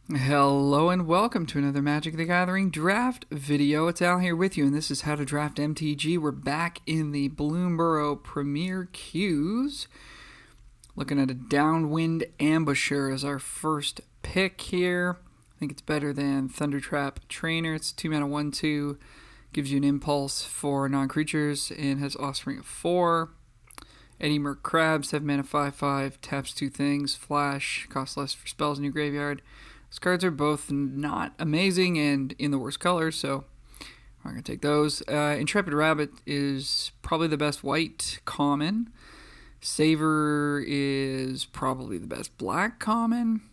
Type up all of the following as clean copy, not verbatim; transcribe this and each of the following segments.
Hello and welcome to another Magic the Gathering draft video. It's Al here with you, and this is how to draft MTG. We're back in the Bloomburrow Premier Queues. Looking at a Downwind Ambusher as our first pick here. I think it's better than Thundertrap Trainer. It's 2 mana 1/2, gives you an impulse for non-creatures, and has Offspring of 4. Eddie Merc Crab, 7 mana 5/5, taps 2 things, flash, costs less for spells in your graveyard. Those cards are both not amazing and in the worst colors, so I'm going to take those. Intrepid Rabbit is probably the best white common. Saver is probably the best black common.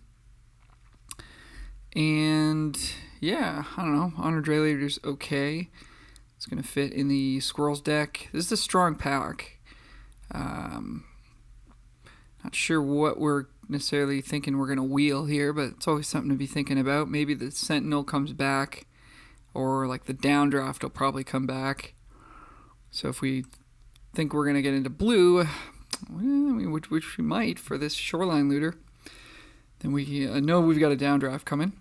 And yeah, I don't know. Honored Raider is okay. It's going to fit in the Squirrels deck. This is a strong pack. Not sure what we're necessarily thinking we're going to wheel here, but it's always something to be thinking about. Maybe the Sentinel comes back, or like the downdraft will probably come back. So if we think we're going to get into blue, which we might for this Shoreline Looter, then we know we've got a downdraft coming.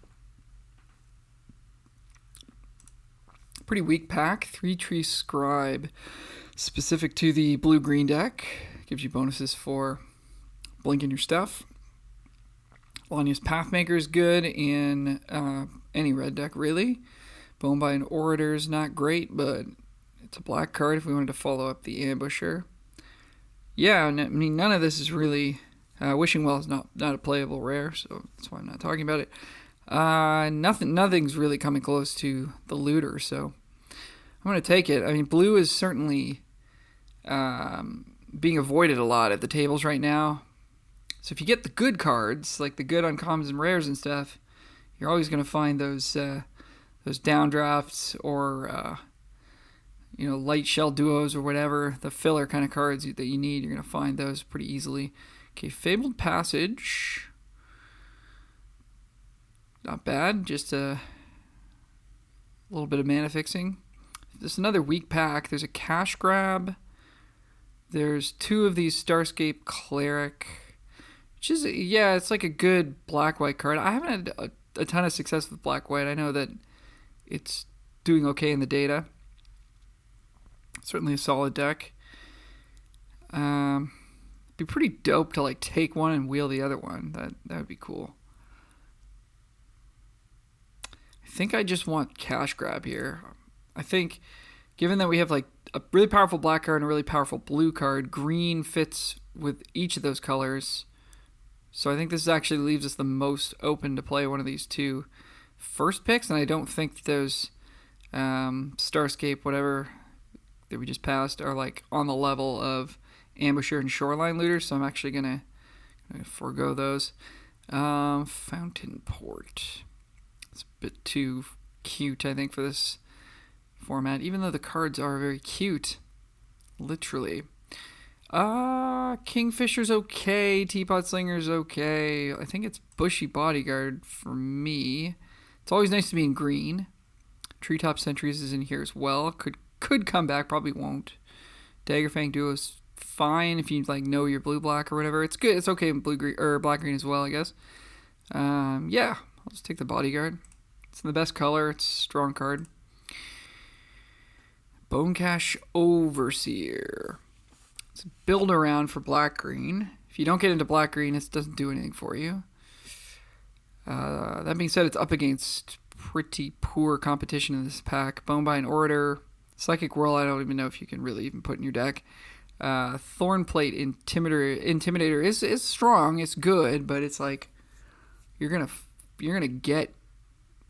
Pretty weak pack. 3-Tree Scribe, specific to the blue-green deck. Gives you bonuses for blinking your stuff. Lania's Pathmaker is good in any red deck, really. Bonebind Orator is not great, but it's a black card if we wanted to follow up the Ambusher. Yeah, I mean, none of this is really... Wishing Well is not a playable rare, so that's why I'm not talking about it. Nothing's really coming close to the Looter, so I'm going to take it. I mean, blue is certainly being avoided a lot at the tables right now. So if you get the good cards, like the good uncommons and rares and stuff, you're always going to find those downdrafts or light shell duos or whatever, the filler kind of cards that you need. You're going to find those pretty easily. Okay, Fabled Passage, not bad. Just a little bit of mana fixing. There's another weak pack. There's a Cash Grab. There's 2 of these Starscape Cleric. It's like a good black-white card. I haven't had a ton of success with black-white. I know that it's doing okay in the data. Certainly a solid deck. Be pretty dope to like take one and wheel the other one. That would be cool. I think I just want Cash Grab here. I think given that we have like a really powerful black card and a really powerful blue card, green fits with each of those colors. So I think this actually leaves us the most open to play one of these 2 first picks, and I don't think those Starscape, whatever, that we just passed are like on the level of Ambusher and Shoreline Looter, so I'm actually going to forego those. Fountain Port. It's a bit too cute, I think, for this format, even though the cards are very cute, literally. Kingfisher's okay. Teapot Slinger's okay. I think it's Bushy Bodyguard for me. It's always nice to be in green. Treetop Sentries is in here as well. Could come back, probably won't. Daggerfang Duo's fine if you like know your blue-black or whatever. It's good. It's okay in blue-green or black-green as well, I guess. Yeah, I'll just take the Bodyguard. It's the best color. It's a strong card. Bonecash Overseer. It's a build around for black-green. If you don't get into black-green, it doesn't do anything for you. That being said, it's up against pretty poor competition in this pack. Bonebind Orator, Psychic Whirl, I don't even know if you can really even put in your deck. Thornplate Intimidator is strong, it's good, but it's like you're gonna get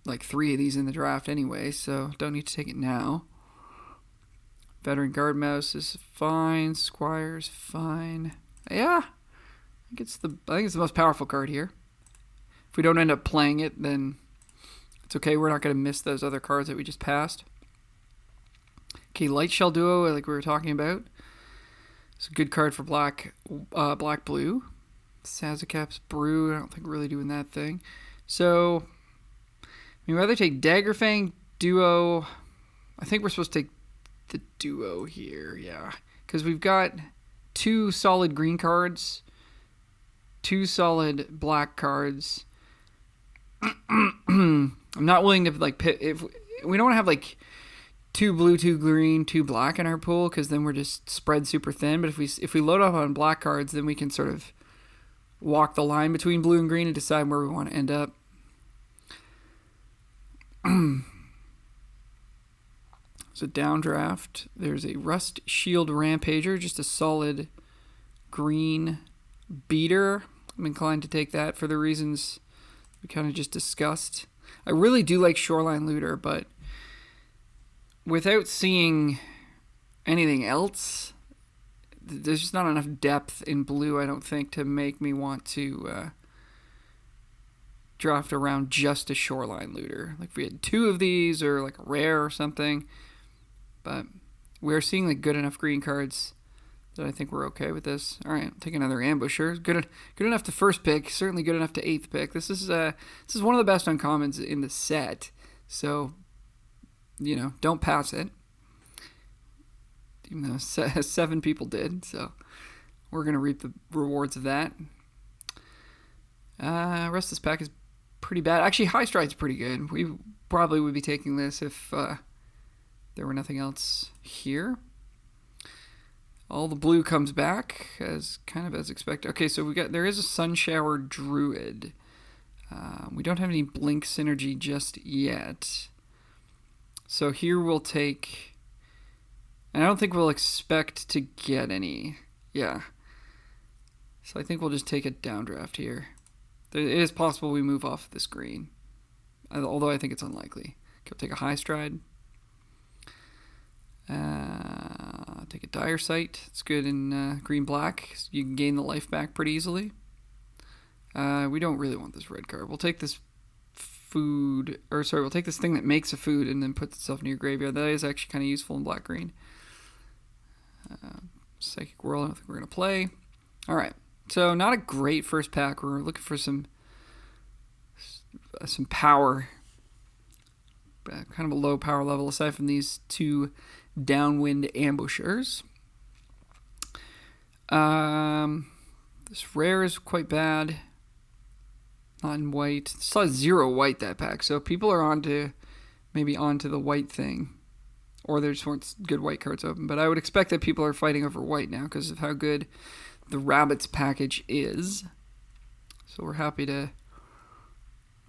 like 3 of these in the draft anyway, so don't need to take it now. Veteran Guardmouse is fine. Squire's fine. Yeah, I think it's the most powerful card here. If we don't end up playing it, then it's okay. We're not going to miss those other cards that we just passed. Okay, Light Shell Duo, like we were talking about. It's a good card for black-blue. Sazakap's Brew, I don't think we're really doing that thing. So, we'd rather take Daggerfang Duo. I think we're supposed to take the Duo here, yeah. Because we've got 2 solid green cards, 2 solid black cards. I'm not willing to like if we don't have like 2 blue, 2 green, 2 black in our pool, because then we're just spread super thin. But if we load up on black cards, then we can sort of walk the line between blue and green and decide where we want to end up. So downdraft, there's a Rust Shield Rampager, just a solid green beater. I'm inclined to take that for the reasons we kind of just discussed. I really do like Shoreline Looter, but without seeing anything else, there's just not enough depth in blue, I don't think, to make me want to draft around just a Shoreline Looter. Like if we had 2 of these or like a rare or something. But we're seeing like good enough green cards that I think we're okay with this. All right, take another Ambusher. Good enough to first pick. Certainly good enough to 8th pick. This is one of the best uncommons in the set. So, don't pass it. Even though 7 people did, so we're gonna reap the rewards of that. Rest of this pack is pretty bad. Actually, High Stride's pretty good. We probably would be taking this if there were nothing else here. All the blue comes back as expected. Okay, so there is a Sunshower Druid. We don't have any Blink synergy just yet. So here we'll take, and I don't think we'll expect to get any. Yeah. So I think we'll just take a downdraft here. It is possible we move off this green, although I think it's unlikely. Okay, we'll take a High Stride. Take a Dire Sight. It's good in green-black. So you can gain the life back pretty easily. We don't really want this red card. We'll take this we'll take this thing that makes a food and then puts itself in your graveyard. That is actually kind of useful in black-green. Psychic Whirl, I don't think we're going to play. All right. So not a great first pack. We're looking for some power. Kind of a low power level aside from these 2 Downwind Ambushers. This rare is quite bad. Not in white. Saw 0 white that pack, so people are onto the white thing, or there just weren't good white cards open. But I would expect that people are fighting over white now because of how good the Rabbits package is. So we're happy to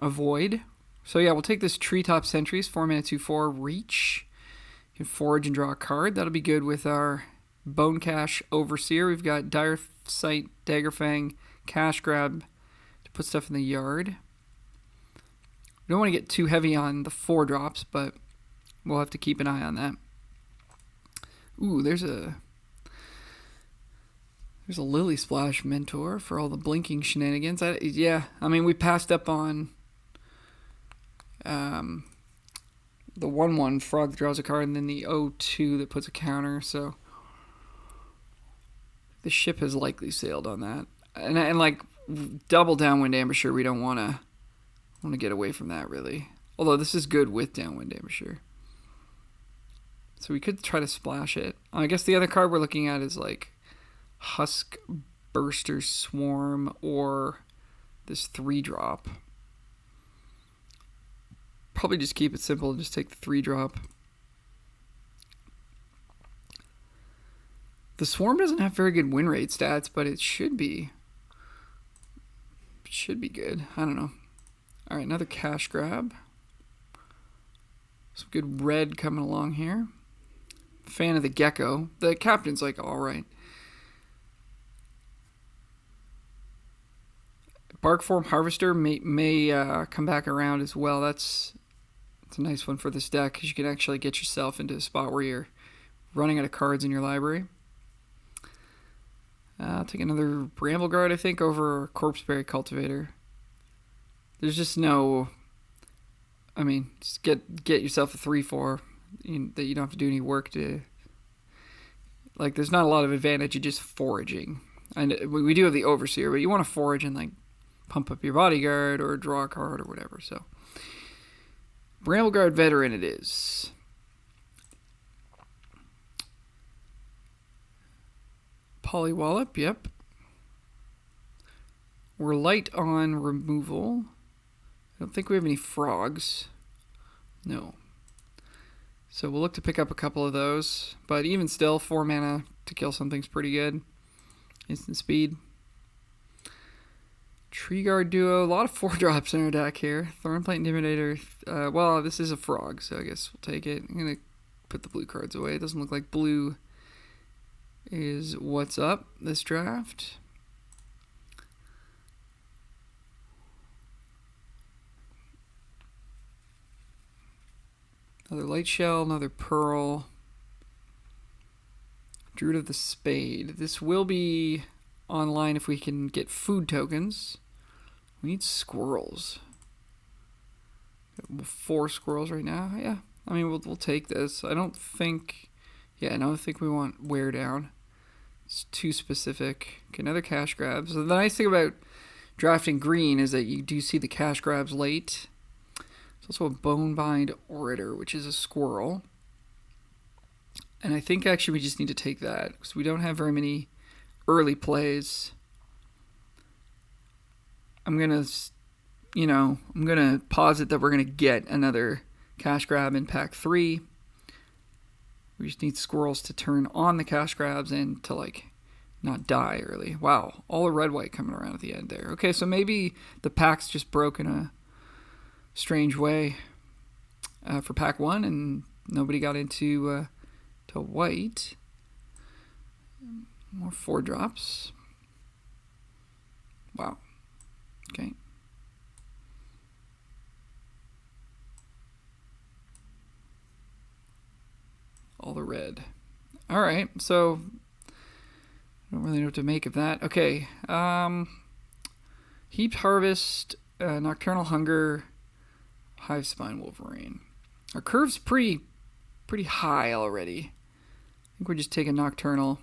avoid. So yeah, we'll take this Treetop Sentries, 4-mana 2/4 reach. You can forage and draw a card. That'll be good with our Bone Cache Overseer. We've got Dire Sight, Daggerfang, Cash Grab to put stuff in the yard. We don't want to get too heavy on the 4-drops, but we'll have to keep an eye on that. Ooh, there's a Lily Splash Mentor for all the blinking shenanigans. We passed up on the 1/1 frog that draws a card, and then the 0/2 that puts a counter. So the ship has likely sailed on that. And like double Downwind Ambusher, we don't want to get away from that really. Although this is good with Downwind Ambusher. So we could try to splash it. I guess the other card we're looking at is like Husk Burster Swarm or this 3-drop. Probably just keep it simple and just take the 3-drop. The Swarm doesn't have very good win rate stats, but it should be good. I don't know. All right, another Cash Grab. Some good red coming along here. Fan of the Gecko. The Captain's like all right. Barkform Harvester may come back around as well. It's a nice one for this deck because you can actually get yourself into a spot where you're running out of cards in your library. I'll take another Bramble Guard, I think, over Corpseberry Cultivator. There's just no... just get yourself a 3/4 that you don't have to do any work to... Like, there's not a lot of advantage in just foraging. And we do have the Overseer, but you want to forage and, like, pump up your Bodyguard or draw a card or whatever, so... Bramble Guard Veteran it is. Polywallop, yep. We're light on removal. I don't think we have any frogs. No. So we'll look to pick up a couple of those. But even still, 4 mana to kill something's pretty good. Instant speed. Tree Guard Duo. A lot of 4-drops in our deck here. Thornplate Intimidator. Well, this is a frog, so I guess we'll take it. I'm going to put the blue cards away. It doesn't look like blue is what's up this draft. Another Light Shell, another Pearl. Druid of the Spade. This will be online if we can get food tokens. We need squirrels. 4 squirrels right now. Yeah, I mean, we'll take this. I don't think we want Wear Down. It's too specific. Okay, another cash grab. So the nice thing about drafting green is that you do see the cash grabs late. There's also a Bonebind Orator, which is a squirrel. And I think actually we just need to take that because we don't have very many early plays. I'm going to posit that we're going to get another cash grab in pack 3. We just need squirrels to turn on the cash grabs and to, like, not die early. Wow, all the red-white coming around at the end there. Okay, so maybe the pack's just broke in a strange way for pack 1, and nobody got into to white. More 4-drops. Wow. Okay. All the red. All right, so I don't really know what to make of that. Okay. Heaped Harvest, Nocturnal Hunger, Hive Spine Wolverine. Our curve's pretty high already. I think we're just taking Nocturnal.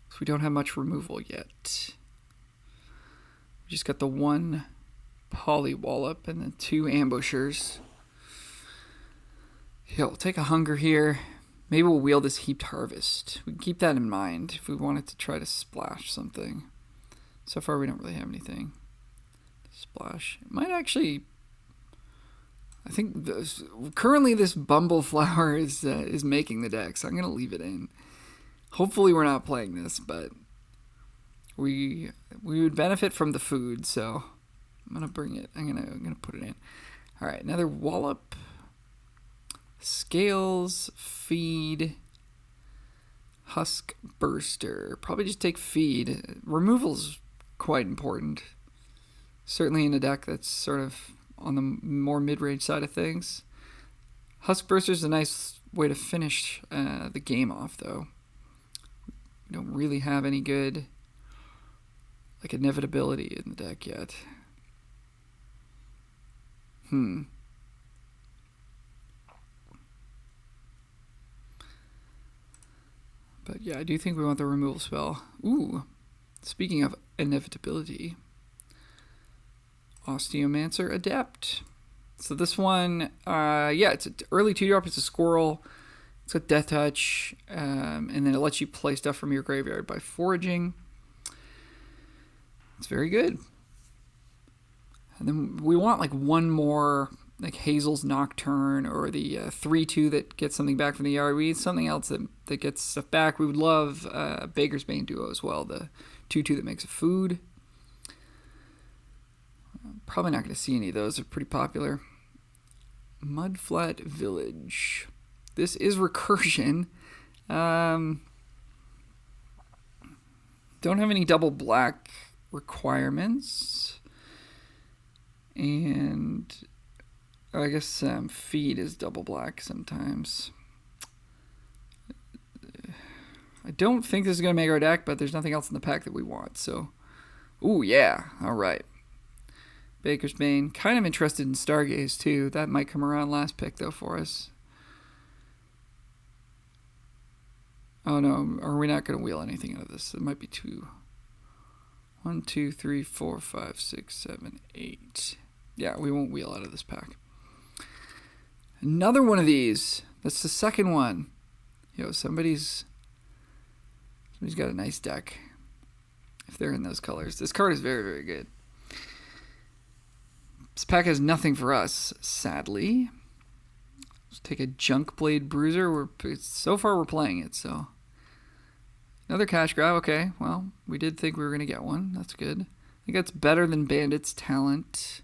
So we don't have much removal yet. We just got the 1 Polywallop and the 2 Ambushers. Yeah, we'll take a Hunger here. Maybe we'll wheel this Heaped Harvest. We can keep that in mind if we wanted to try to splash something. So far we don't really have anything. Splash. It might actually... I think currently this Bumbleflower is making the deck, so I'm going to leave it in. Hopefully we're not playing this, but we would benefit from the food, so I'm going to bring it. I'm going to put it in. All right, another Wallop. Scales, Feed, Husk Burster. Probably just take Feed. Removal's quite important. Certainly in a deck that's sort of on the more mid-range side of things. Husk Burster's a nice way to finish the game off, though. We don't really have any good, like, inevitability in the deck yet. But yeah, I do think we want the removal spell. Ooh, speaking of inevitability, Osteomancer Adept. So this one, it's an early 2-drop. It's a squirrel. It's got Death Touch, and then it lets you play stuff from your graveyard by foraging. It's very good. And then we want like one more, like Hazel's Nocturne or the 3/2 that gets something back from the yard. We need something else that gets stuff back. We would love Baker's Bane Duo as well, the 2/2 that makes a food. Probably not going to see any of those. They're pretty popular. Mudflat Village. This is recursion. Don't have any double black requirements. And I guess Feed is double black sometimes. I don't think this is going to make our deck, but there's nothing else in the pack that we want. So, ooh, yeah. All right. Baker's Bane. Kind of interested in Stargaze, too. That might come around last pick, though, for us. Oh, no. Are we not going to wheel anything out of this? It might be 2. 1, 2, 3, 4, 5, 6, 7, 8. Yeah, we won't wheel out of this pack. Another one of these. That's the second one. Yo, somebody's got a nice deck. If they're in those colors. This card is very, very good. This pack has nothing for us, sadly. Let's take a Junk Blade Bruiser. So far we're playing it, so. Another cash grab, okay. Well, we did think we were going to get one. That's good. I think that's better than Bandit's Talent.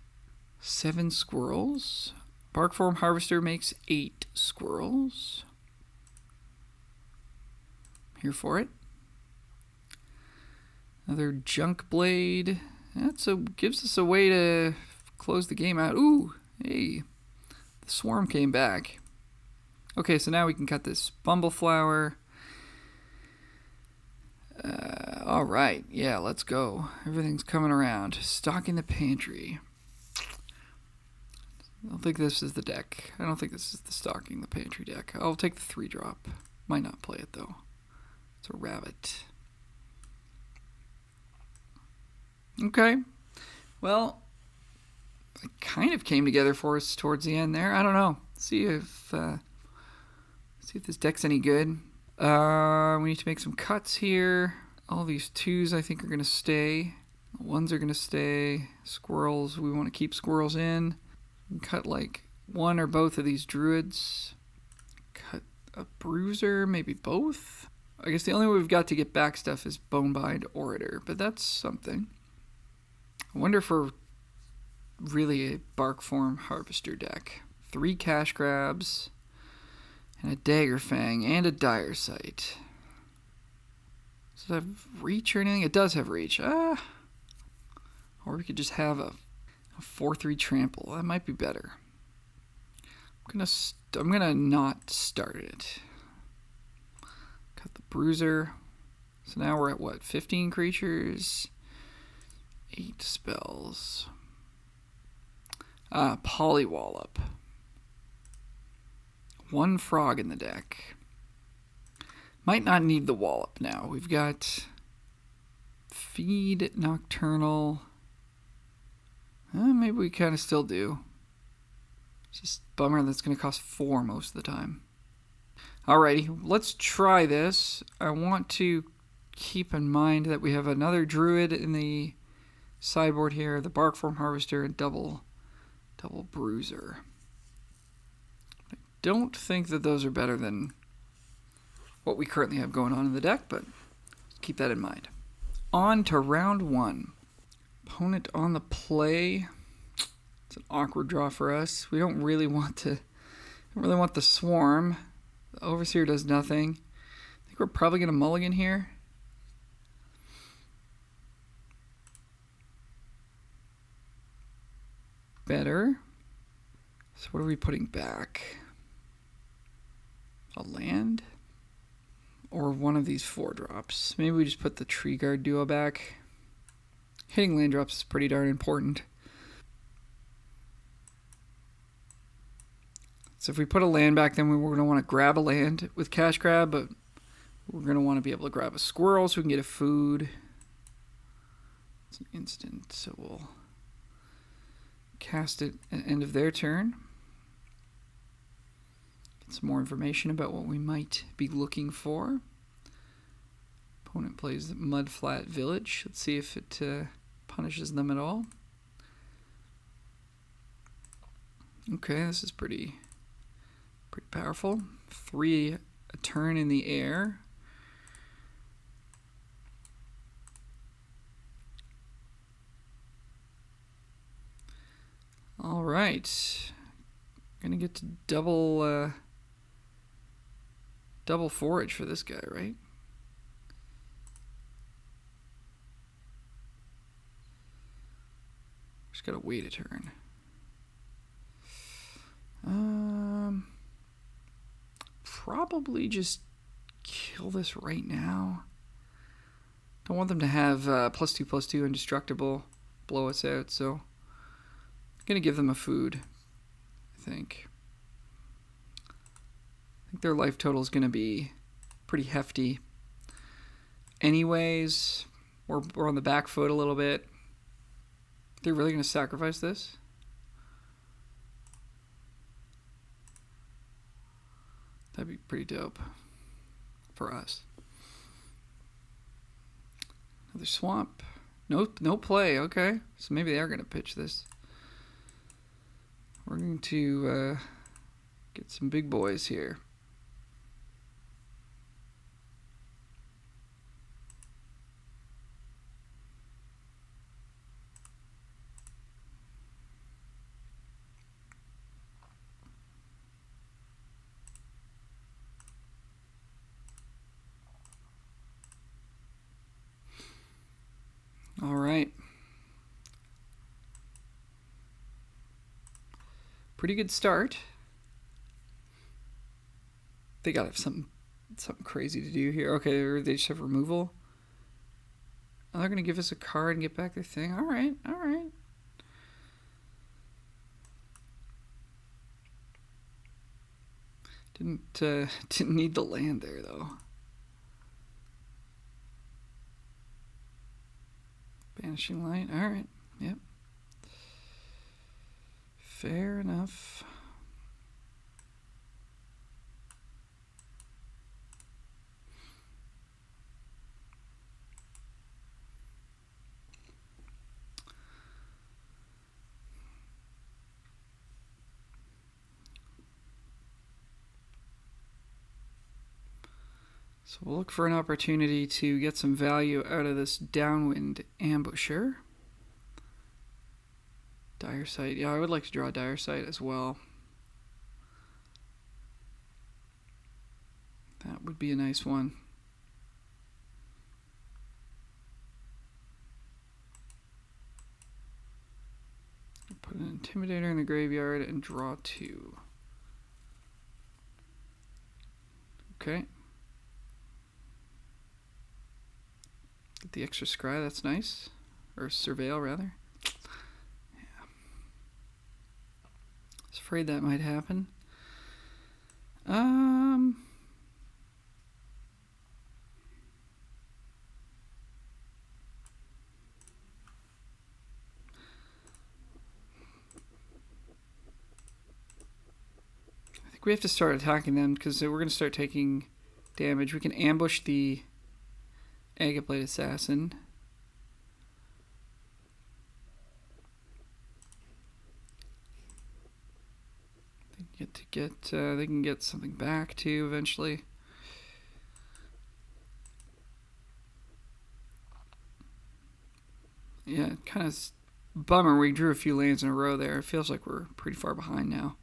7 Squirrels. Barkform Harvester makes 8 Squirrels. Here for it. Another Junk Blade. Gives us a way to close the game out. Ooh, hey. The Swarm came back. Okay, so now we can cut this Bumbleflower. Alright, yeah, let's go. Everything's coming around. Stocking the pantry. I don't think this is the deck. I don't think this is the Stocking the Pantry deck. I'll take the 3-drop. Might not play it, though. It's a rabbit. Okay. Well, it kind of came together for us towards the end there. I don't know. See if this deck's any good. We need to make some cuts here. All these 2s I think are going to stay. 1s are going to stay. Squirrels, we want to keep Squirrels in. Cut like 1 or both of these Druids. Cut a Bruiser, maybe both. I guess the only way we've got to get back stuff is Bonebind Orator, but that's something. I wonder if we're really a Barkform Harvester deck. 3 cash grabs, and a Dagger Fang, and a Dire Sight. Does it have reach or anything? It does have reach. Or we could just have a 4/3 trample. That might be better. I'm gonna not start it. Cut the Bruiser. So now we're at what? 15 creatures. 8 spells. Polywallop. 1 frog in the deck. Might not need the Wallop now. We've got Feed, Nocturnal. Maybe we kind of still do. It's just a bummer that's going to cost 4 most of the time. Alrighty, let's try this. I want to keep in mind that we have another Druid in the sideboard here, the Barkform Harvester, and double Bruiser. I don't think that those are better than what we currently have going on in the deck, but keep that in mind. On to round 1. Opponent on the play. It's an awkward draw for us. We don't really want the Swarm. The Overseer does nothing. I think we're probably going to mulligan here. Better. So what are we putting back? A land? Or one of these 4-drops. Maybe we just put the Tree Guard duo back. Hitting land drops is pretty darn important. So if we put a land back, then we're going to want to grab a land with cash grab, but we're going to want to be able to grab a Squirrel so we can get a food. It's an instant, so we'll cast it at the end of their turn. Get some more information about what we might be looking for. Opponent plays the Mudflat Village. Let's see if it punishes them at all. Okay, this is pretty powerful. 3 a turn in the air. All right, gonna get to double forage for this guy, right? Just gotta wait a turn. Probably just kill this right now. Don't want them to have +2/+2 indestructible blow us out, so I'm gonna give them a food, I think. I think their life total is gonna be pretty hefty. Anyways, we're on the back foot a little bit. They're really gonna sacrifice this? That'd be pretty dope for us. Another swamp. No play. Okay, so maybe they are gonna pitch this. We're going to get some big boys here. All right. Pretty good start. They gotta have something crazy to do here. Okay, or they just have removal. Oh, they're gonna give us a card and get back their thing. All right, all right. Didn't need the land there though. Banishing Light. All right. Yep. Fair enough. So we'll look for an opportunity to get some value out of this downwind ambusher. Dire Sight. Yeah, I would like to draw Dire Sight as well. That would be a nice one. Put an Intimidator in the graveyard and draw 2. Okay. Get the extra scry, that's nice. Or surveil, rather. Yeah. I was afraid that might happen. I think we have to start attacking them because we're going to start taking damage. We can ambush the Agate Blade Assassin. They can get something back too eventually. Yeah, kind of bummer we drew a few lands in a row there. It feels like we're pretty far behind now.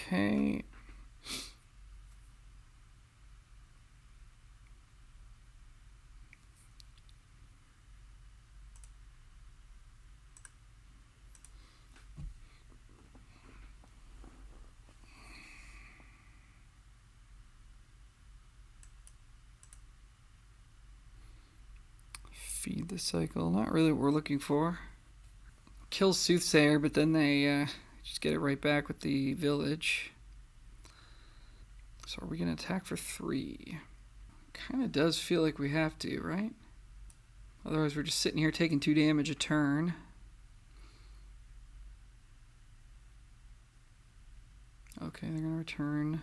Okay. Feed the cycle. Not really what we're looking for. Kill Soothsayer, but then they just get it right back with the village. So are we going to attack for 3? Kind of does feel like we have to, right? Otherwise we're just sitting here taking 2 damage a turn. Okay, they're going to return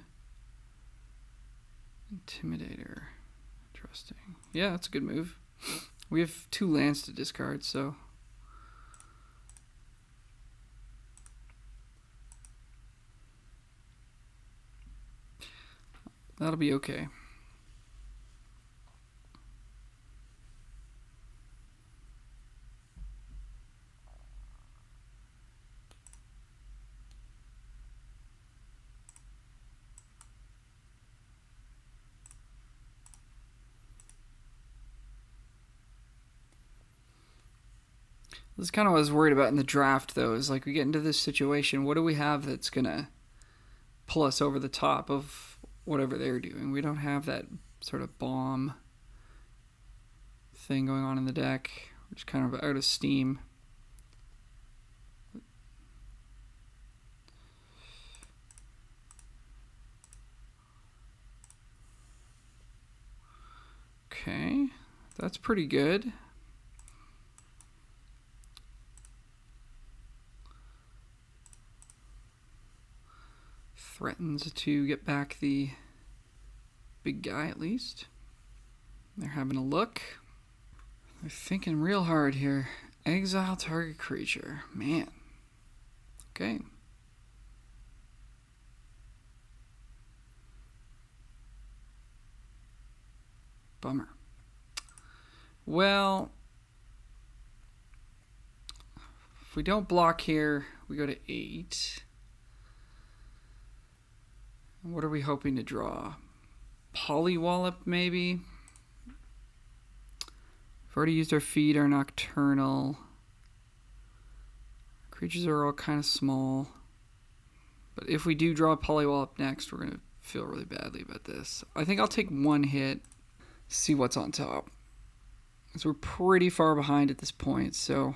Intimidator. Interesting. Yeah, that's a good move. We have 2 lands to discard, so that'll be okay. This is kind of what I was worried about in the draft, though, is like we get into this situation, what do we have that's going to pull us over the top of whatever they're doing? We don't have that sort of bomb thing going on in the deck. We're just kind of out of steam. Okay, That's pretty good. Threatens to get back the big guy at least. They're having a look. They're thinking real hard here. Exile target creature. Man. Okay. Bummer. Well, if we don't block here, we go to 8. What are we hoping to draw? Polywallop, maybe? We've already used our feed, our nocturnal. Creatures are all kind of small. But if we do draw Polywallop next, we're going to feel really badly about this. I think I'll take one hit, see what's on top. Because we're pretty far behind at this point, so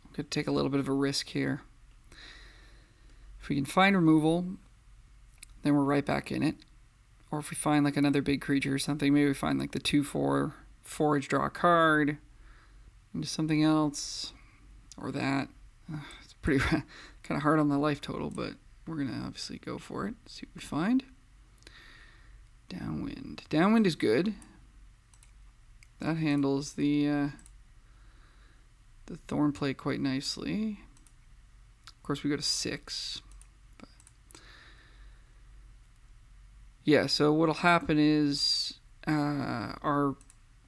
I'm going to take a little bit of a risk here. If we can find removal, then we're right back in it. Or if we find like another big creature or something, maybe we find like the 2/4 forage, draw a card into something else, or that. It's pretty kind of hard on the life total, but we're going to obviously go for it. See what we find. Downwind. Downwind is good. That handles the thorn plate quite nicely. Of course, we go to 6. But yeah, so what'll happen is our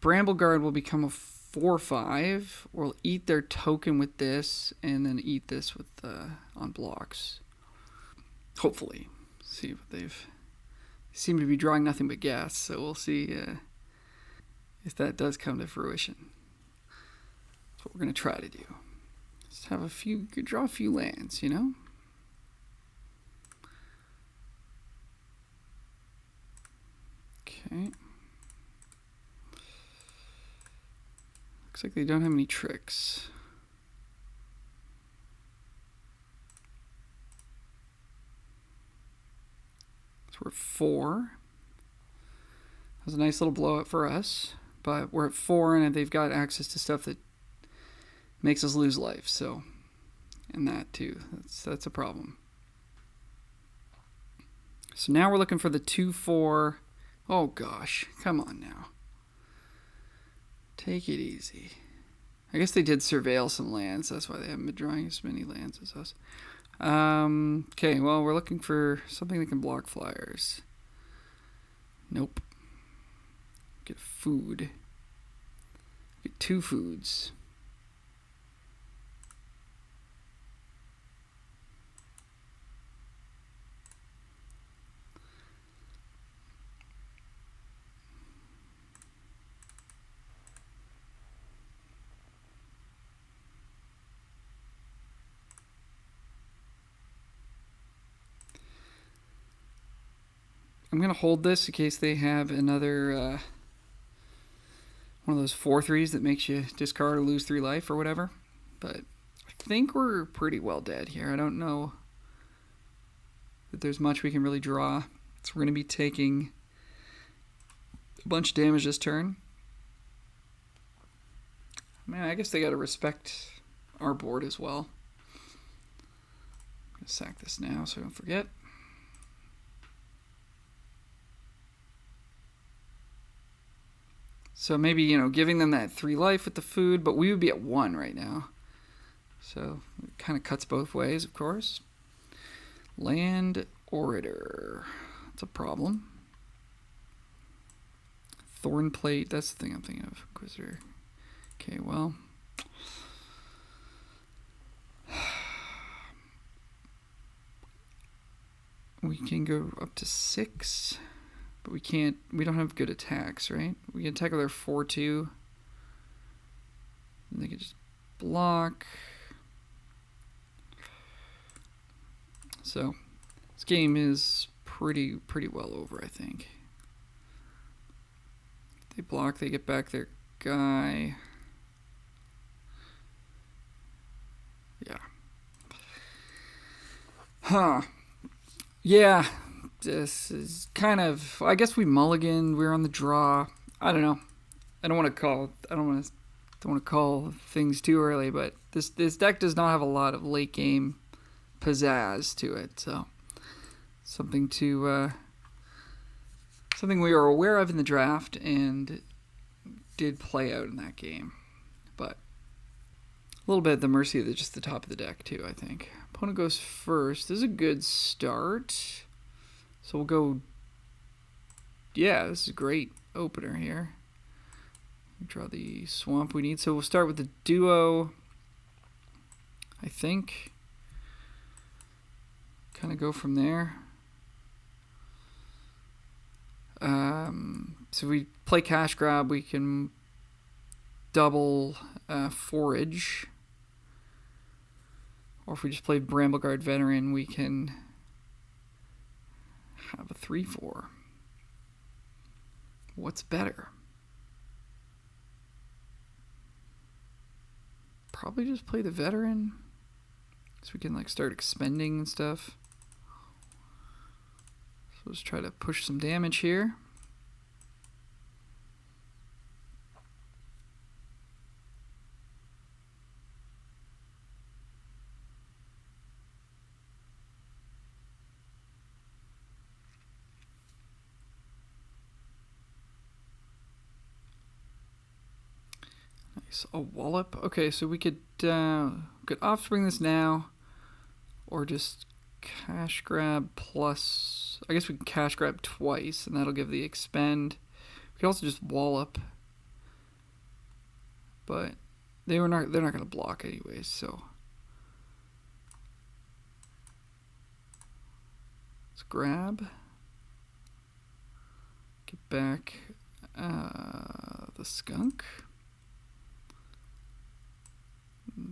Bramble Guard will become a 4/5. We'll eat their token with this, and then eat this with on blocks. Hopefully, see what they seem to be drawing nothing but gas. So we'll see if that does come to fruition. That's what we're gonna try to do. Just have draw a few lands, you know. Okay. Looks like they don't have any tricks. So we're at 4. That was a nice little blowout for us, but we're at 4, and they've got access to stuff that makes us lose life. So, and that too, that's a problem. So now we're looking for the 2/4. Oh gosh, come on now. Take it easy. I guess they did surveil some lands. That's why they haven't been drawing as many lands as us. Okay, well, we're looking for something that can block flyers. Nope. Get food. Get 2 foods. I'm going to hold this in case they have another one of those 4/3s that makes you discard or lose 3 life or whatever. But I think we're pretty well dead here. I don't know that there's much we can really draw. So we're going to be taking a bunch of damage this turn. Man, I guess they got to respect our board as well. I'm going to sack this now so I don't forget. So maybe, you know, giving them that 3 life with the food, but we would be at 1 right now. So it kind of cuts both ways, of course. Land Orator. That's a problem. Thorn Plate. That's the thing I'm thinking of. Inquisitor. Okay, well. We can go up to 6. But we don't have good attacks, right? We can attack with our 4/2. And they can just block. So this game is pretty well over, I think. They block, they get back their guy. Yeah. Huh. Yeah. This is kind of, I guess we mulligan, we're on the draw. I don't know. I don't want to call things too early, but this deck does not have a lot of late game pizzazz to it. So something we were aware of in the draft and did play out in that game, but a little bit at the mercy of just the top of the deck too, I think. Opponent goes first. This is a good start. So we'll go. Yeah, this is a great opener here. Draw the swamp we need. So we'll start with the duo, I think. Kind of go from there. So we play cash grab, we can double forage. Or if we just play Brambleguard Veteran, we can have a 3/4. What's better? Probably just play the Veteran, so we can like start expending and stuff. So let's try to push some damage here. Nice, a wallop. Okay, so we could offspring this now, or just cash grab plus. I guess we can cash grab twice, and that'll give the expend. We could also just wallop, but they're not going to block anyways. So let's grab. Get back the skunk.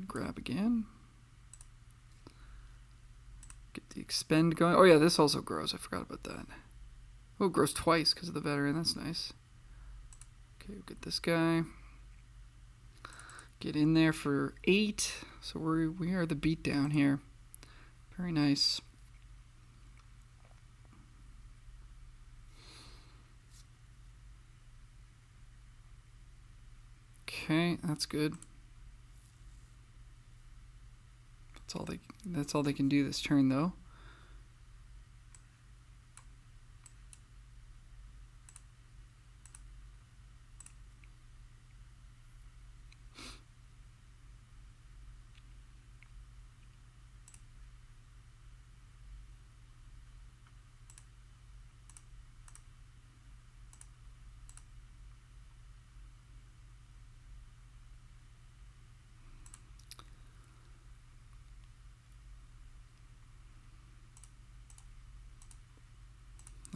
Grab again. Get the expend going. Oh yeah, this also grows. I forgot about that. Oh, it grows twice because of the veteran. That's nice. Okay, we'll get this guy. Get in there for 8. So we are the beatdown here. Very nice. Okay, that's good. That's all they can do this turn, though.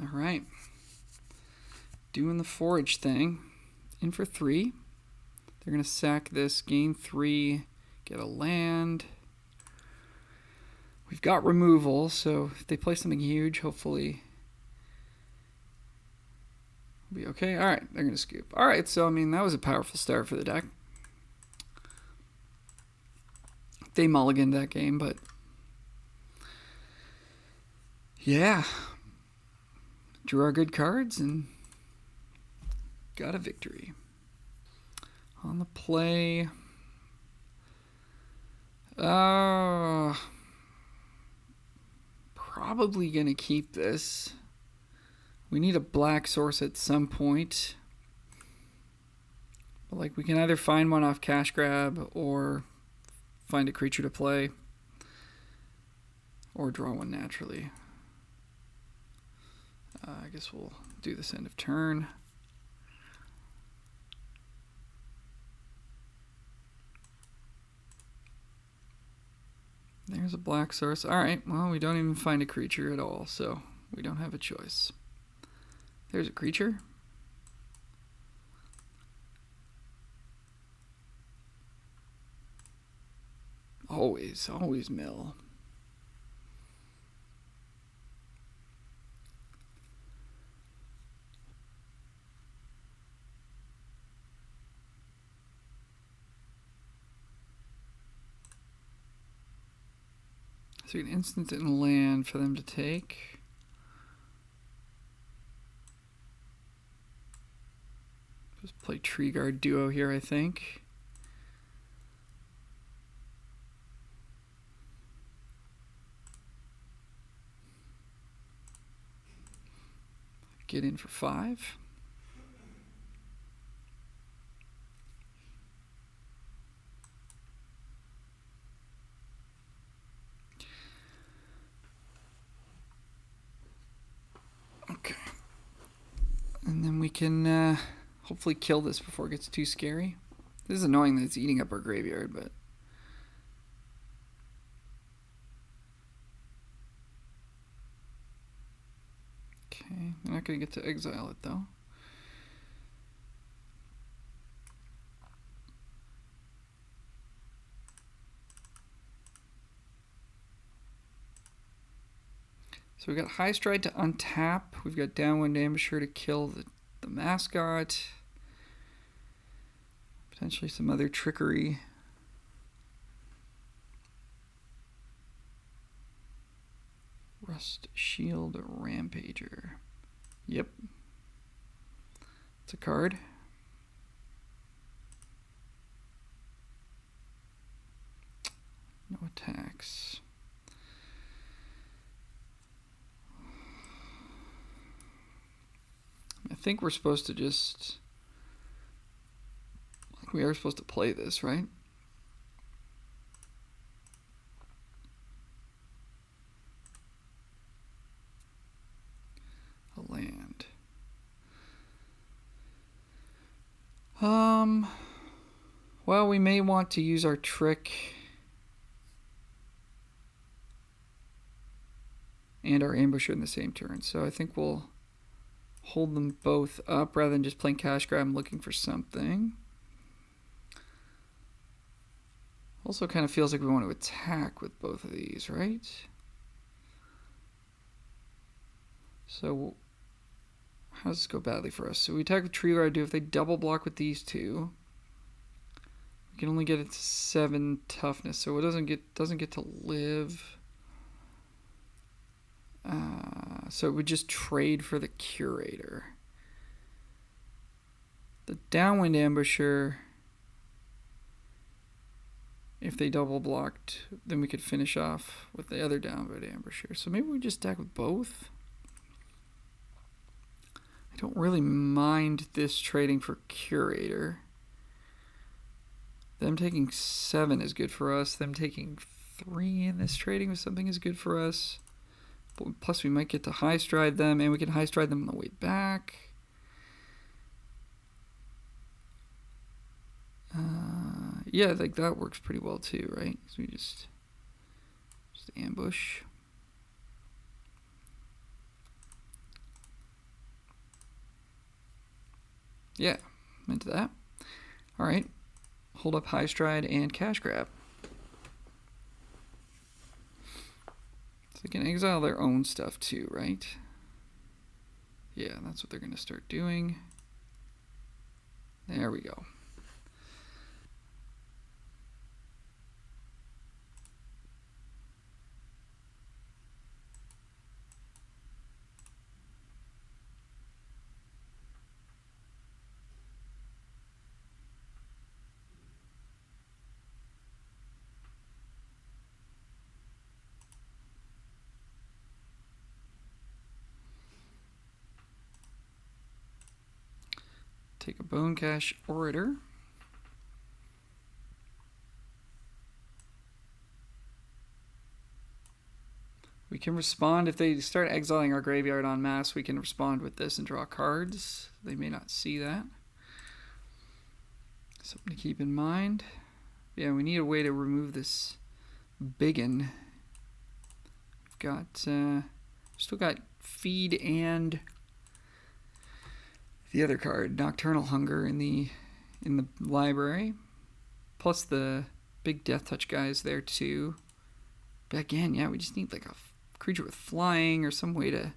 All right. Doing the forage thing. In for 3. They're going to sack this, gain 3, get a land. We've got removal, so if they play something huge, hopefully we'll be okay. All right, they're going to scoop. All right, so I mean, that was a powerful start for the deck. They mulliganed that game, but yeah. Drew our good cards and got a victory. On the play. Probably going to keep this. We need a black source at some point. But like we can either find one off cash grab or find a creature to play or draw one naturally. I guess we'll do this end of turn. There's a black source. Alright, well, we don't even find a creature at all, so we don't have a choice. There's a creature. Always mill. So an instant and land for them to take. Just play Tree Guard Duo here, I think. Get in for 5. Okay. And then we can hopefully kill this before it gets too scary. This is annoying that it's eating up our graveyard, but... Okay, we're not going to get to exile it, though. So we've got High Stride to untap. We've got Downwind Ambusher to kill the mascot. Potentially some other trickery. Rust Shield Rampager. Yep. It's a card. No attacks. I think we're supposed to just... Like we are supposed to play this, right? A land. Well, we may want to use our trick and our ambusher in the same turn. So I think we'll hold them both up rather than just playing cash grab and looking for something. Also kind of feels like we want to attack with both of these, right? So how does this go badly for us? So we attack with Tree Guard. If they double block with these two, we can only get it to 7 toughness, so it doesn't get to live. So it would just trade for the Curator. The Downwind Ambusher, if they double blocked, then we could finish off with the other Downwind Ambusher. So maybe we just attack with both. I don't really mind this trading for Curator. Them taking 7 is good for us. Them taking 3 in this trading with something is good for us. Plus we might get to High Stride them, and we can High Stride them on the way back. Yeah, like that works pretty well too, right? So we just ambush. Yeah, I'm into that. All right, hold up High Stride and cash grab. So they can exile their own stuff too, right? Yeah, that's what they're going to start doing. There we go. Take a Bone Cash Orator. We can respond if they start exiling our graveyard en masse. We can respond with this and draw cards. They may not see that. Something to keep in mind. Yeah, we need a way to remove this biggin. We've got still got Feed and the other card, Nocturnal Hunger, in the library, plus the big Death Touch guys there too. But again, yeah, we just need like a creature with flying or some way to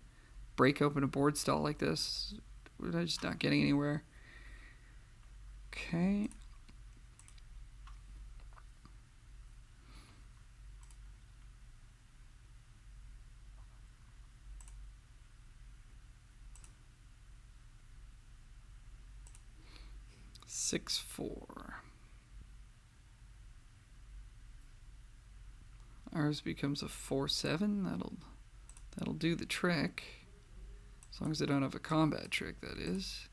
break open a board stall like this. We're just not getting anywhere. Okay. 6/4. Ours becomes a 4/7. That'll do the trick. As long as I don't have a combat trick, that is.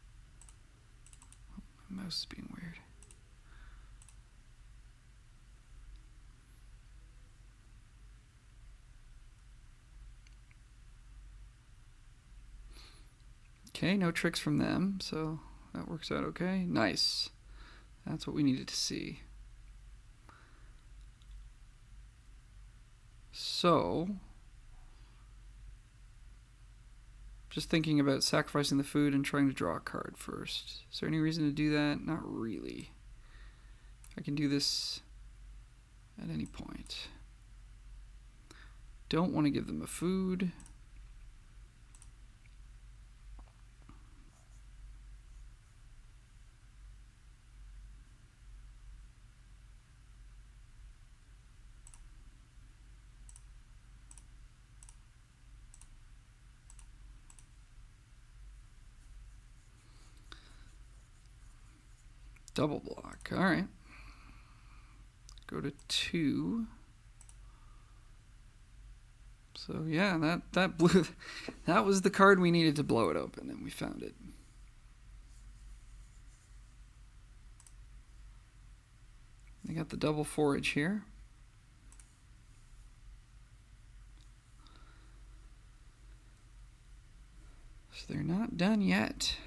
Oh, my mouse is being weird. Okay, no tricks from them, so that works out okay. Nice. That's what we needed to see. So, just thinking about sacrificing the food and trying to draw a card first. Is there any reason to do that? Not really. I can do this at any point. Don't want to give them a food. Double block. All right. Go to 2. So yeah, that blew. That was the card we needed to blow it open, and we found it. They got the double forage here. So they're not done yet.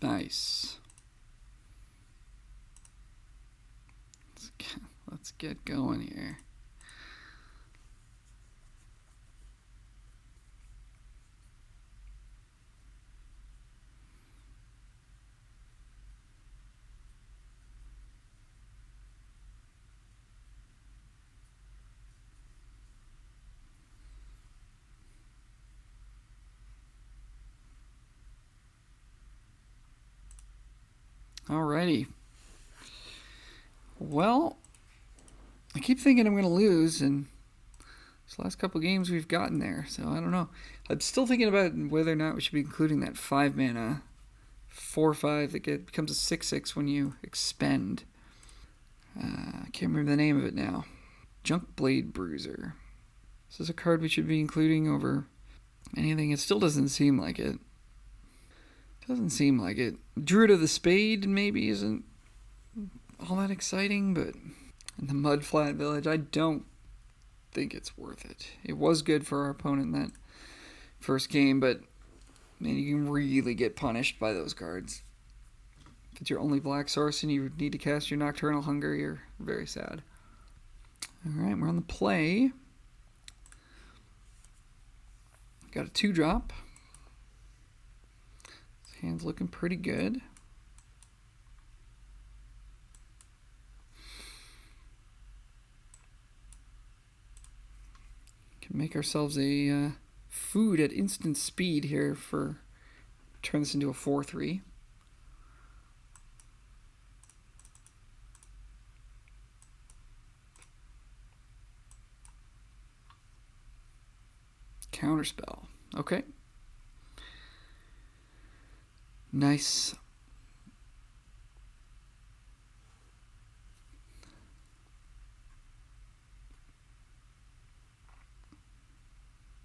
Nice. Let's get going here. Alrighty. Well, I keep thinking I'm going to lose, and this last couple games we've gotten there, so I don't know. I'm still thinking about whether or not we should be including that 5 mana 4/5 that becomes a 6/6 when you expend. I can't remember the name of it now. Junk Blade Bruiser. Is this a card we should be including over anything? It still doesn't seem like it. Doesn't seem like it. Druid of the Spade maybe isn't all that exciting, but in the Mudflat Village, I don't think it's worth it. It was good for our opponent in that first game, but man, you can really get punished by those cards. If it's your only black source and you need to cast your Nocturnal Hunger, you're very sad. Alright, we're on the play. Got a 2-drop. Hand's looking pretty good. Can make ourselves a food at instant speed here for turn this into a 4/3. Counterspell. Okay. Nice.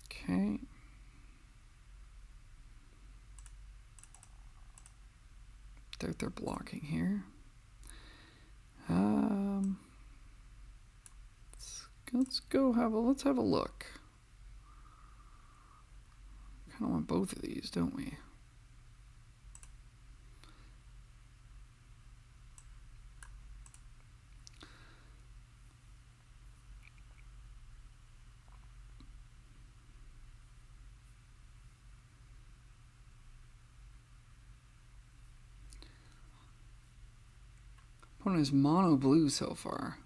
Okay. They're blocking here. Let's have a look. Kind of want both of these, don't we? Opponent is mono blue so far.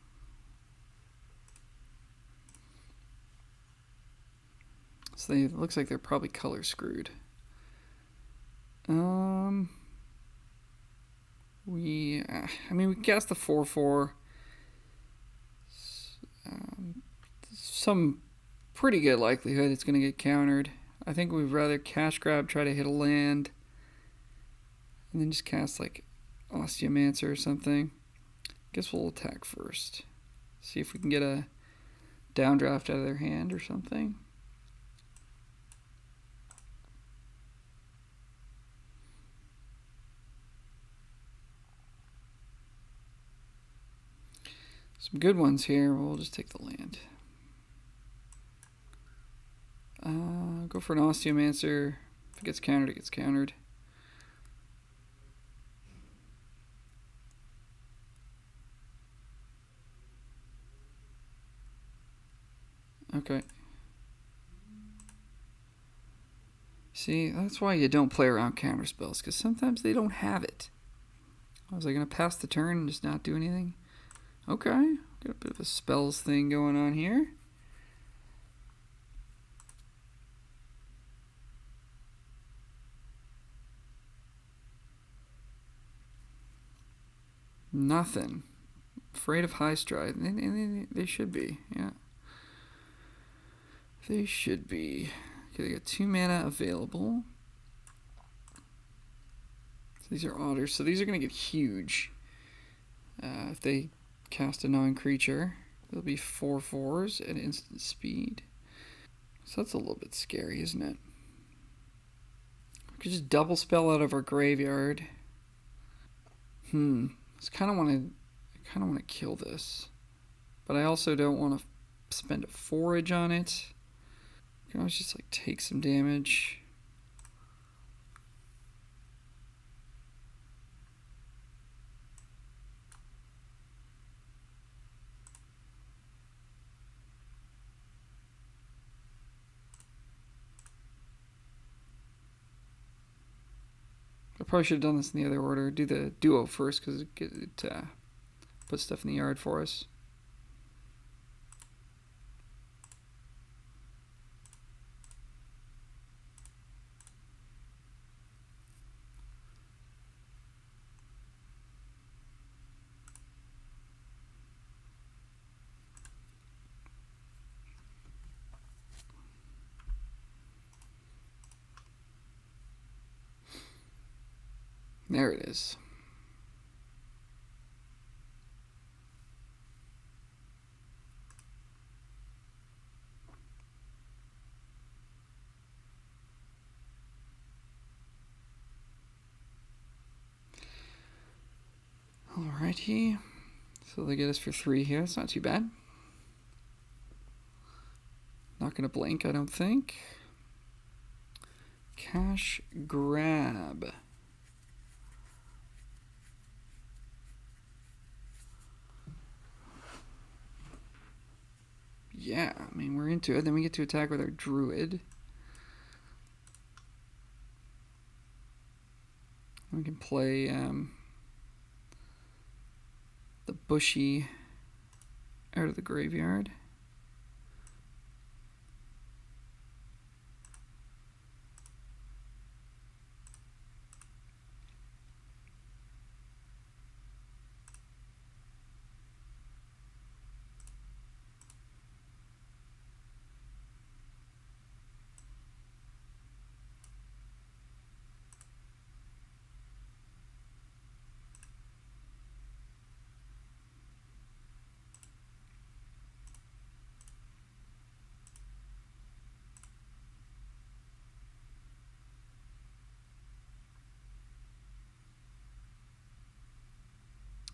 So it looks like they're probably color screwed. We cast the 4/4. Some pretty good likelihood it's going to get countered. I think we'd rather cash grab, try to hit a land, and then just cast like Osteomancer or something. Guess we'll attack first. See if we can get a downdraft out of their hand or something. Some good ones here. We'll just take the land. Go for an Osteomancer. If it gets countered, it gets countered. Okay. See, that's why you don't play around counter spells, because sometimes they don't have it. Was I going to pass the turn and just not do anything? Okay. Got a bit of a spells thing going on here. Nothing. Afraid of high stride. They should be, yeah. They should be. Okay, they got 2 mana available. So these are otters, so these are going to get huge. If they cast a non-creature, they'll be 4/4s at instant speed. So that's a little bit scary, isn't it? We could just double spell out of our graveyard. I kind of want to kill this, but I also don't want to spend a forage on it. I can always just like take some damage. I probably should have done this in the other order. Do the duo first because it puts stuff in the yard for us. There it is. Alrighty. So they get us for 3 here. It's not too bad. Not going to blink, I don't think. Cash grab. Yeah, I mean, we're into it. Then we get to attack with our druid. We can play the bushy out of the graveyard.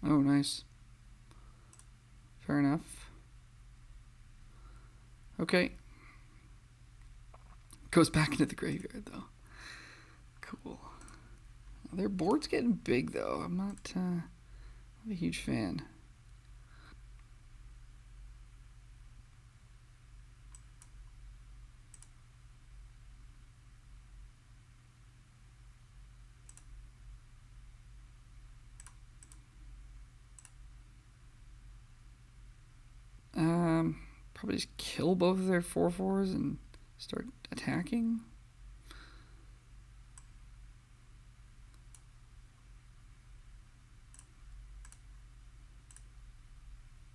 Oh, nice. Fair enough. Okay. Goes back into the graveyard, though. Cool. Their board's getting big, though. I'm not a huge fan. Probably just kill both of their 4/4s and start attacking.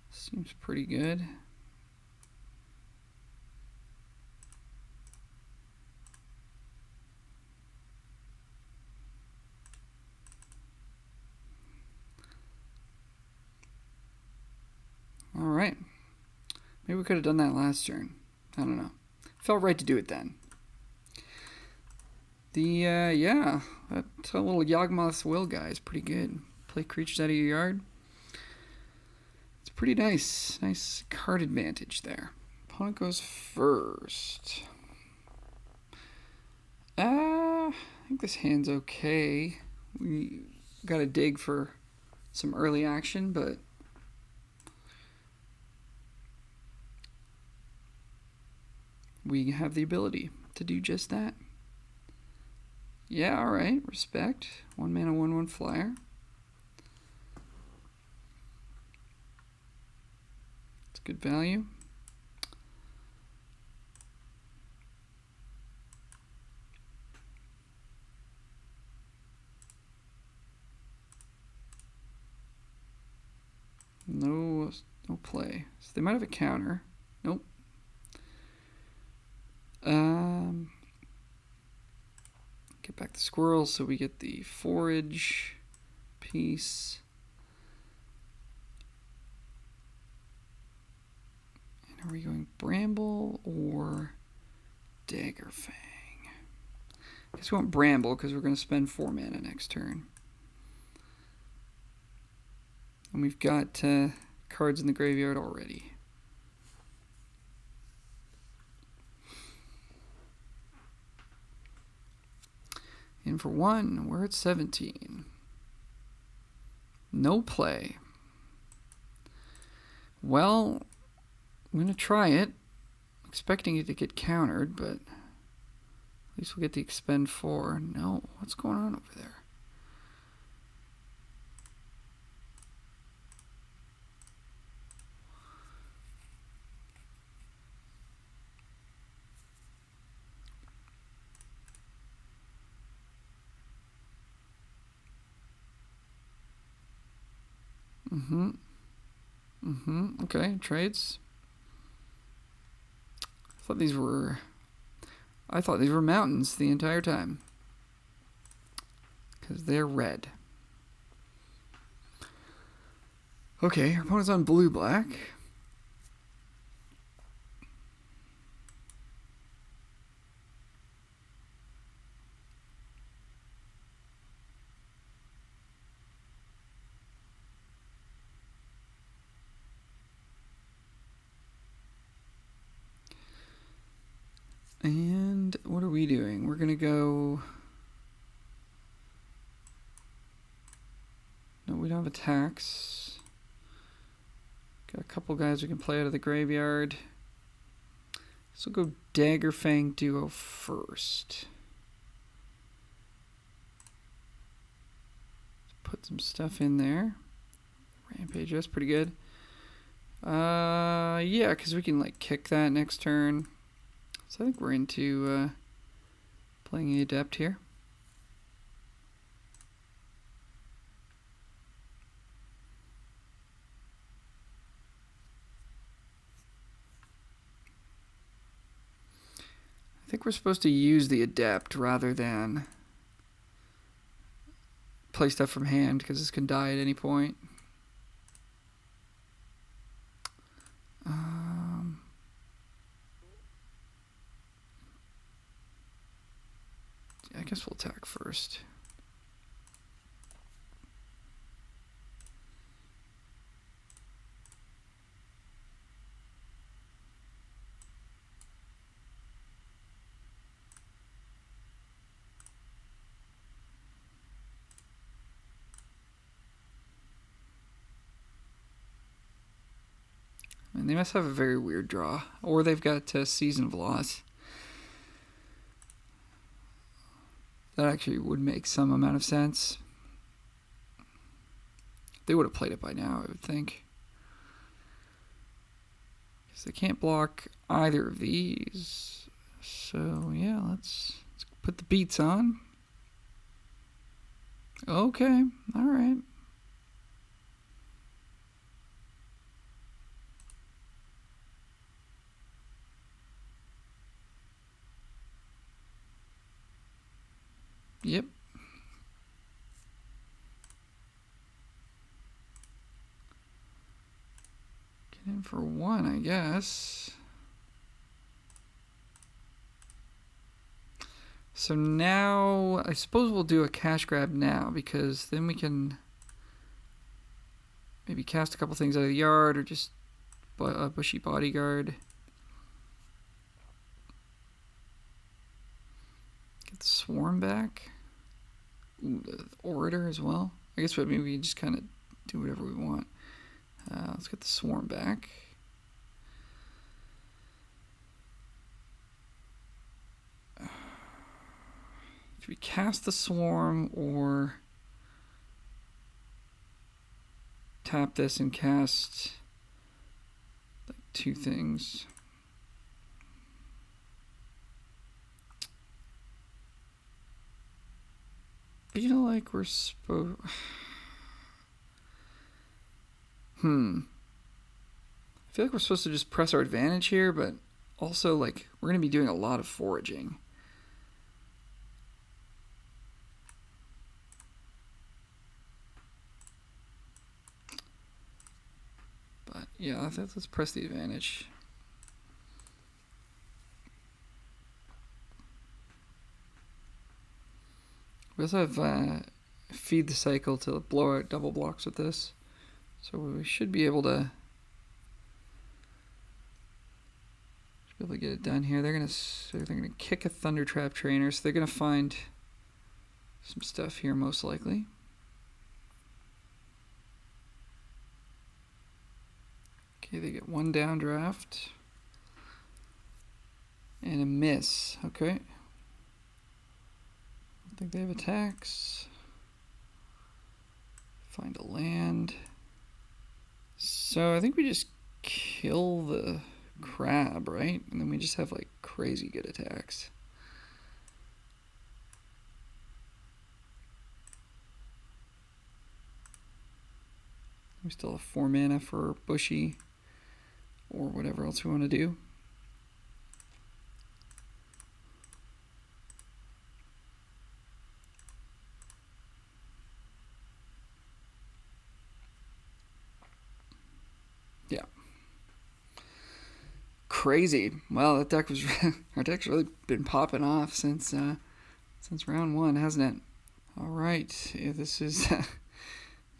Seems pretty good. All right. Maybe we could have done that last turn. I don't know. Felt right to do it then. Yeah, that little Yawgmoth's Will guy is pretty good. Play creatures out of your yard. It's pretty nice. Nice card advantage there. Opponent goes first. I think this hand's okay. We got to dig for some early action, but we have the ability to do just that. Yeah, alright, respect. 1 mana, 1/1 flyer. It's good value. No play. So they might have a counter. Nope. Get back the squirrels so we get the forage piece. And are we going Bramble or Daggerfang? I guess we want Bramble because we're going to spend 4 mana next turn. And we've got cards in the graveyard already. In for 1, we're at 17. No play. Well, I'm going to try it. Expecting it to get countered, but at least we'll get the expend 4. No, what's going on over there? Okay, trades. I thought these were mountains the entire time. Because they're red. Okay, our opponent's on blue-black. And what are we doing? We're going to go... No, we don't have attacks. Got a couple guys we can play out of the graveyard. So we'll go Daggerfang Duo first. Put some stuff in there. Rampage, that's pretty good. Yeah, because we can like kick that next turn. So I think we're into playing the Adept here. I think we're supposed to use the Adept rather than play stuff from hand because this can die at any point. I guess we'll attack first. And they must have a very weird draw. Or they've got Season of Loss. That actually would make some amount of sense. They would have played it by now, I would think. because they can't block either of these. So yeah, let's put the beats on. Okay, all right. Yep. Get in for one, I guess. So now, I suppose we'll do a cash grab now, because then we can maybe cast a couple things out of the yard, or just a bushy bodyguard. Get the swarm back. Ooh, the orator as well. I guess maybe we just kind of do whatever we want. Let's get the swarm back. Should we cast the swarm or tap this and cast like two things? Feel like we're supposed. I feel like we're supposed to just press our advantage here, but also like we're gonna be doing a lot of foraging. But yeah, let's press the advantage. We also have feed the cycle to blow out double blocks with this. So we should be able to get it done here. They're gonna kick a Thunder Trap Trainer, so they're gonna find some stuff here most likely. Okay, they get one downdraft and a miss. Okay. I think they have attacks. Find a land. So I think we just kill the crab, right? And then we just have like crazy good attacks. We still have 4 mana for bushy or whatever else we want to do. Yeah. Crazy. Well, that deck was our deck's really been popping off since round 1, hasn't it? All right. Yeah, this is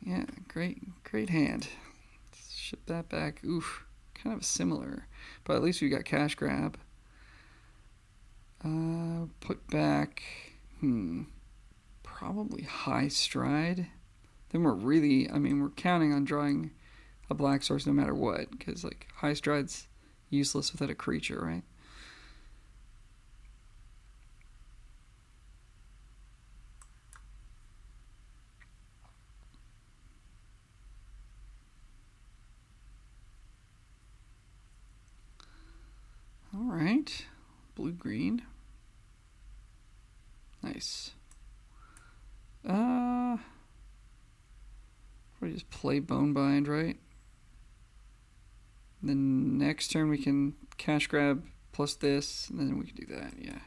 yeah, great hand. Let's ship that back. Oof. Kind of similar, but at least we got cash grab. Put back probably high stride. Then we're counting on drawing a black source no matter what, because like high stride's useless without a creature, right? All right, blue-green. Nice. We just play Bonebind, right? And then next turn we can cash grab plus this, and then we can do that, yeah.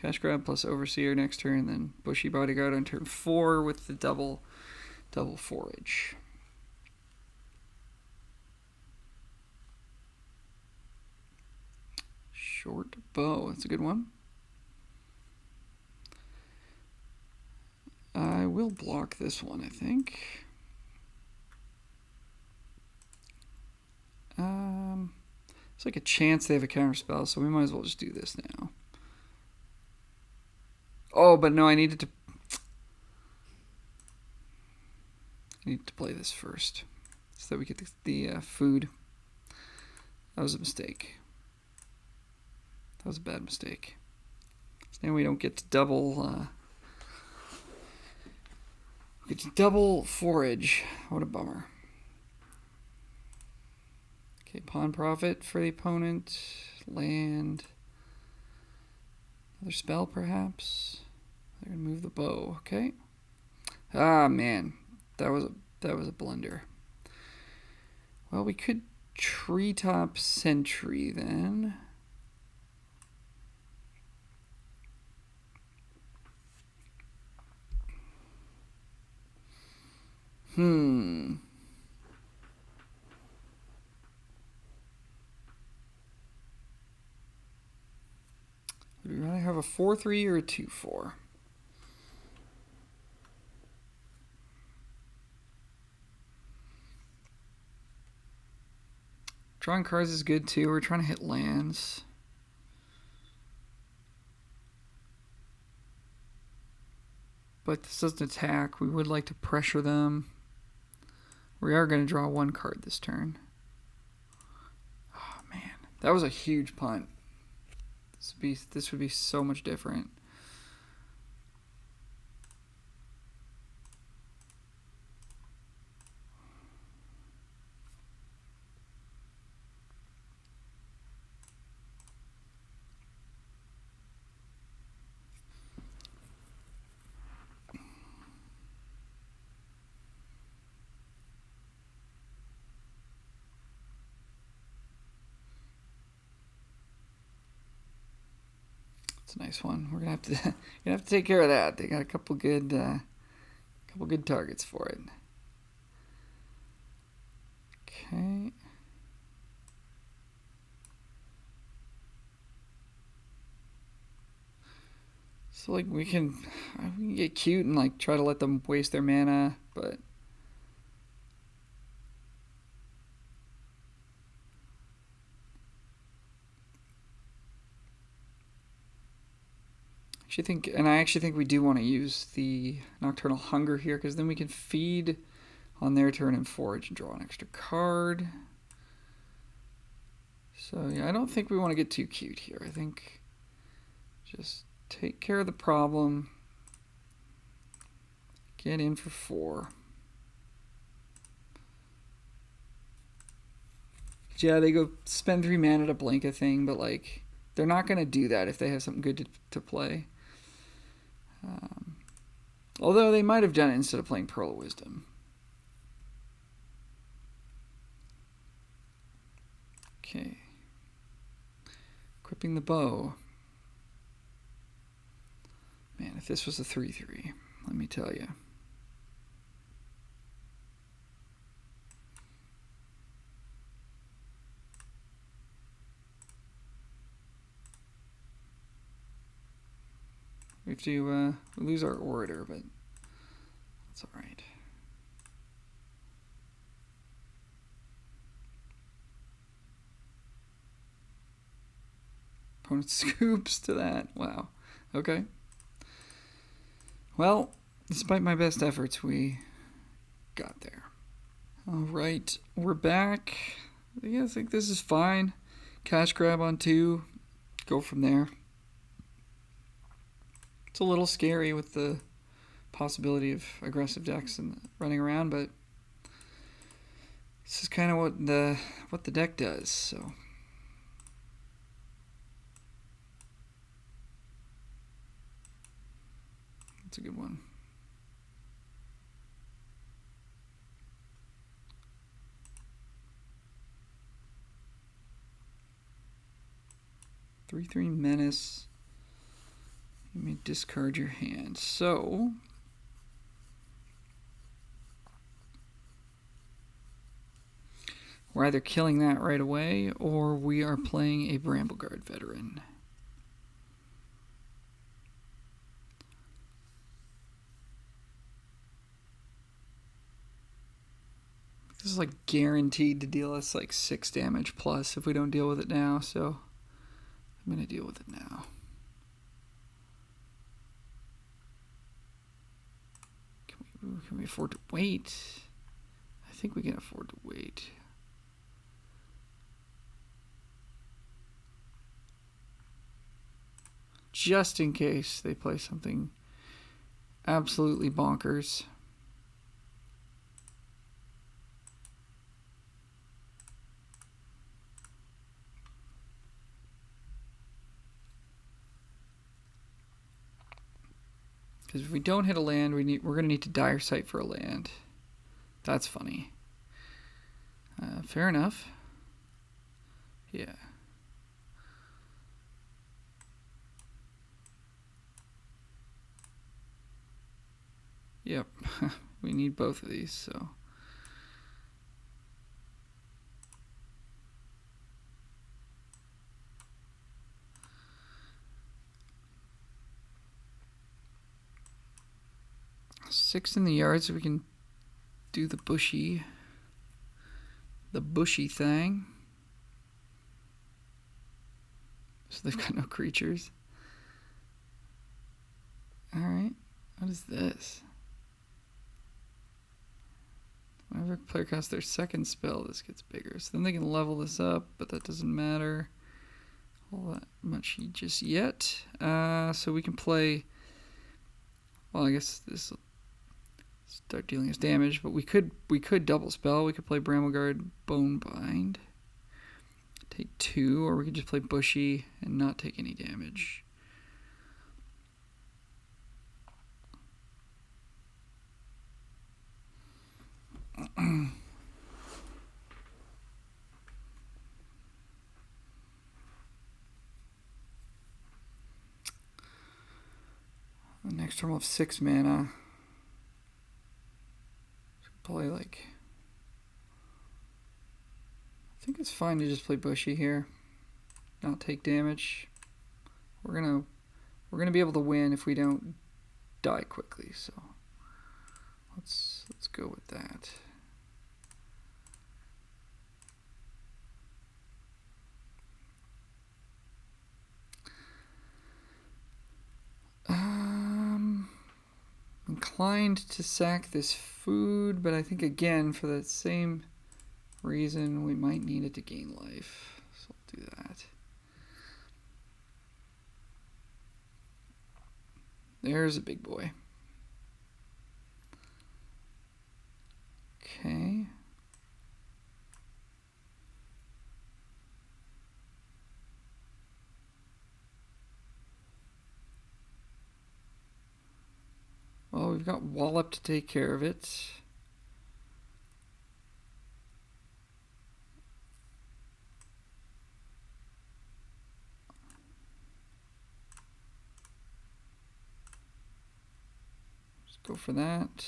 Cash grab plus Overseer next turn, and then Bushy Bodyguard on turn 4 with the double forage. Short bow, that's a good one. I will block this one, I think. It's like a chance they have a counter spell, so we might as well just do this now. Oh, but no, I needed to play this first so that we get the food. That was a mistake. That was a bad mistake. So now we don't get to double forage. What a bummer. Okay, pawn profit for the opponent. Land. Another spell, perhaps. They're gonna move the bow. Okay. Ah, man, that was a blunder. Well, we could treetop sentry then. Would we rather have a 4-3 or a 2-4? Drawing cards is good too. We're trying to hit lands. But this doesn't attack. We would like to pressure them. We are going to draw one card this turn. Oh man, that was a huge punt. This would be so much different. It's a nice one. We're gonna have to take care of that. They got a couple good targets for it. Okay. So like we can get cute and like try to let them waste their mana, but I actually think we do want to use the Nocturnal Hunger here, because then we can feed on their turn and forage and draw an extra card. So yeah, I don't think we want to get too cute here. I think just take care of the problem. Get in for 4. Yeah, they go spend 3 mana to blink a thing, but like they're not going to do that if they have something good to play. Although they might have done it instead of playing Pearl of Wisdom. Okay. Equipping the bow. Man, if this was a 3-3, let me tell you. We have to lose our orator, but that's all right. Opponent scoops to that. Wow. Okay. Well, despite my best efforts, we got there. All right, we're back. Yeah, I think this is fine. Cash grab on 2. Go from there. It's a little scary with the possibility of aggressive decks and running around, but this is kind of what the deck does. So it's a good one. Three menace. You may discard your hand. So we're either killing that right away, or we are playing a Brambleguard veteran. This is like guaranteed to deal us like 6 damage plus if we don't deal with it now, so I'm going to deal with it now. Can we afford to wait? I think we can afford to wait. Just in case they play something absolutely bonkers. Because if we don't hit a land, we're going to need to dire sight for a land. That's funny. Fair enough. Yeah. Yep. We need both of these, so. Six in the yard so we can do the bushy thing. So they've got no creatures. Alright, what is this? Whenever a player casts their second spell, this gets bigger. So then they can level this up, but that doesn't matter all that much just yet. So we can play, well, I guess this will start dealing us damage, but we could double spell. We could play Brambleguard, Bonebind, take 2, or we could just play Bushy and not take any damage. The next turn we'll have 6 mana. Play like, I think it's fine to just play Bushy here, not take damage. We're gonna be able to win if we don't die quickly. So let's go with that. Inclined to sack this food, but I think again for the same reason we might need it to gain life. So I'll do that. There's a big boy. Okay. Well, we've got Wallop to take care of it. Just go for that.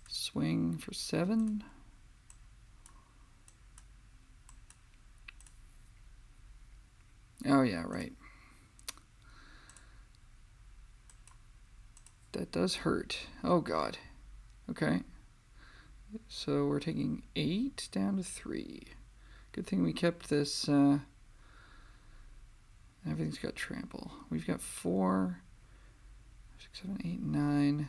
Swing for 7. Oh yeah, right. That does hurt. Oh god. Okay. So we're taking 8 down to 3. Good thing we kept this. Everything's got trample. We've got 4, 6, 7, 8, 9.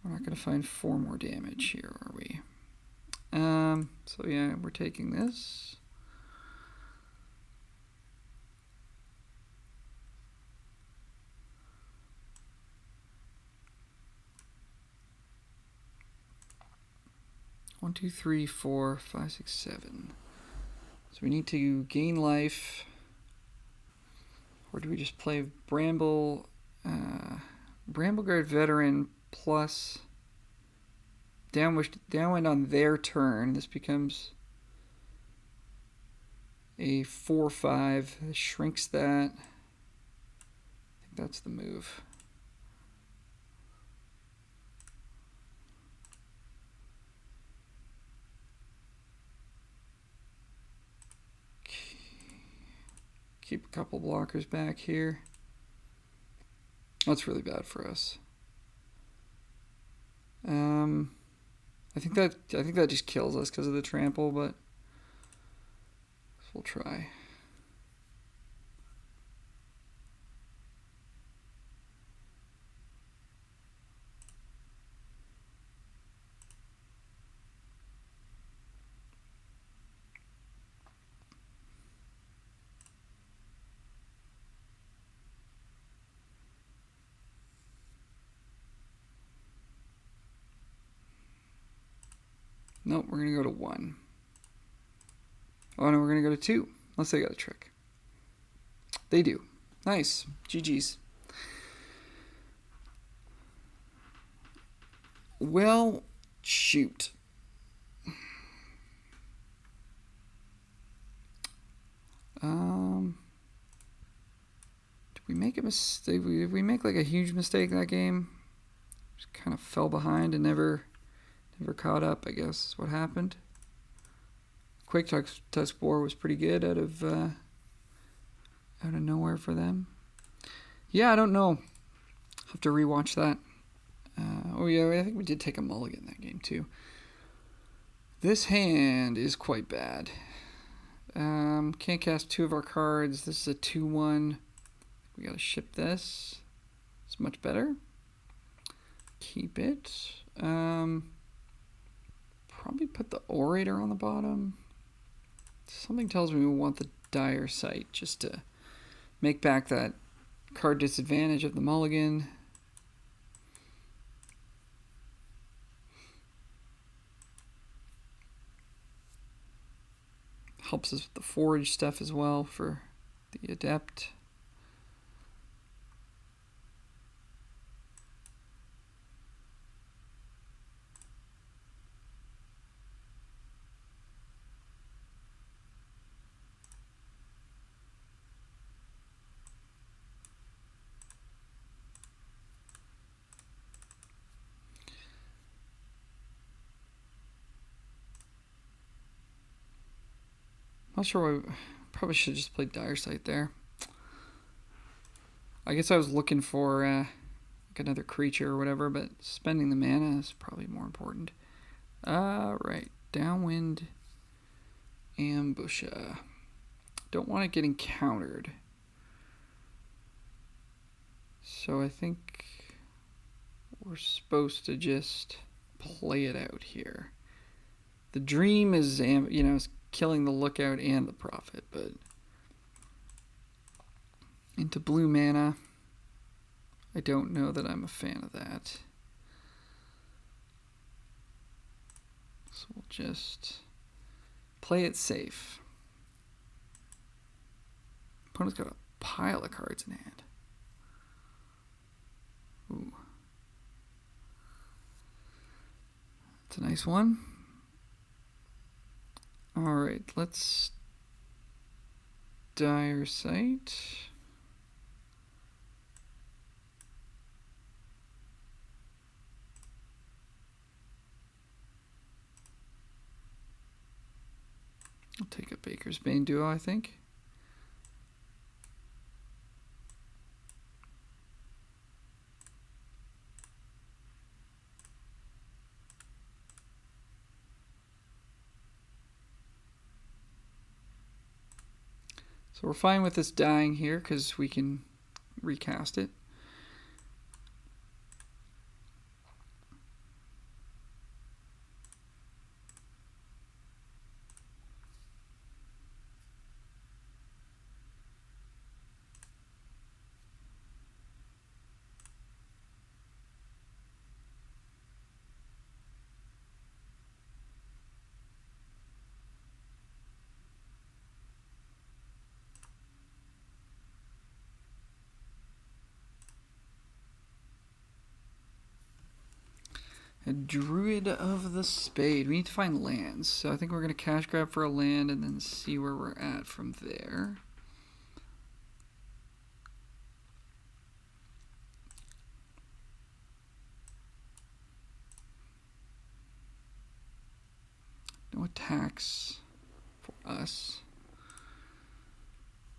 We're not going to find 4 more damage here, are we? So yeah, we're taking this. One, 2, 3, 4, 5, 6, 7. So we need to gain life. Or do we just play Brambleguard Veteran plus downwind on their turn? This becomes a 4/5. Shrinks that. I think that's the move. Keep a couple blockers back here. That's really bad for us. I think that just kills us because of the trample, but we'll try. Nope, we're going to go to 1. Oh, no, we're going to go to 2. Unless they got a trick. They do. Nice. GG's. Well, shoot. Did we make a mistake? Did we make like a huge mistake that game? Just kind of fell behind and never caught up, I guess is what happened. Quick Tusk War was pretty good out of nowhere for them. Yeah, I don't know. I'll have to rewatch that. Oh yeah, I think we did take a mulligan that game too. This hand is quite bad. Can't cast 2 of our cards. This is a 2/1. We gotta ship this. It's much better. Keep it. Probably put the Orator on the bottom. Something tells me we want the Dire Sight just to make back that card disadvantage of the mulligan. Helps us with the forage stuff as well for the Adept. Not sure why. Probably should have just played Dire Sight there. I guess I was looking for like another creature or whatever, but spending the mana is probably more important. Right. Downwind Ambusha. Don't want it getting countered. So I think we're supposed to just play it out here. The dream is, is killing the Lookout and the Prophet, but into blue mana, I don't know that I'm a fan of that. So we'll just play it safe. Opponent's got a pile of cards in hand. Ooh. That's a nice one. Alright, let's Dire Sight. I'll take a Baker's Bane Duo, I think. So we're fine with this dying here because we can recast it. A Druid of the Spade. We need to find lands. So I think we're going to cash grab for a land and then see where we're at from there. No attacks for us.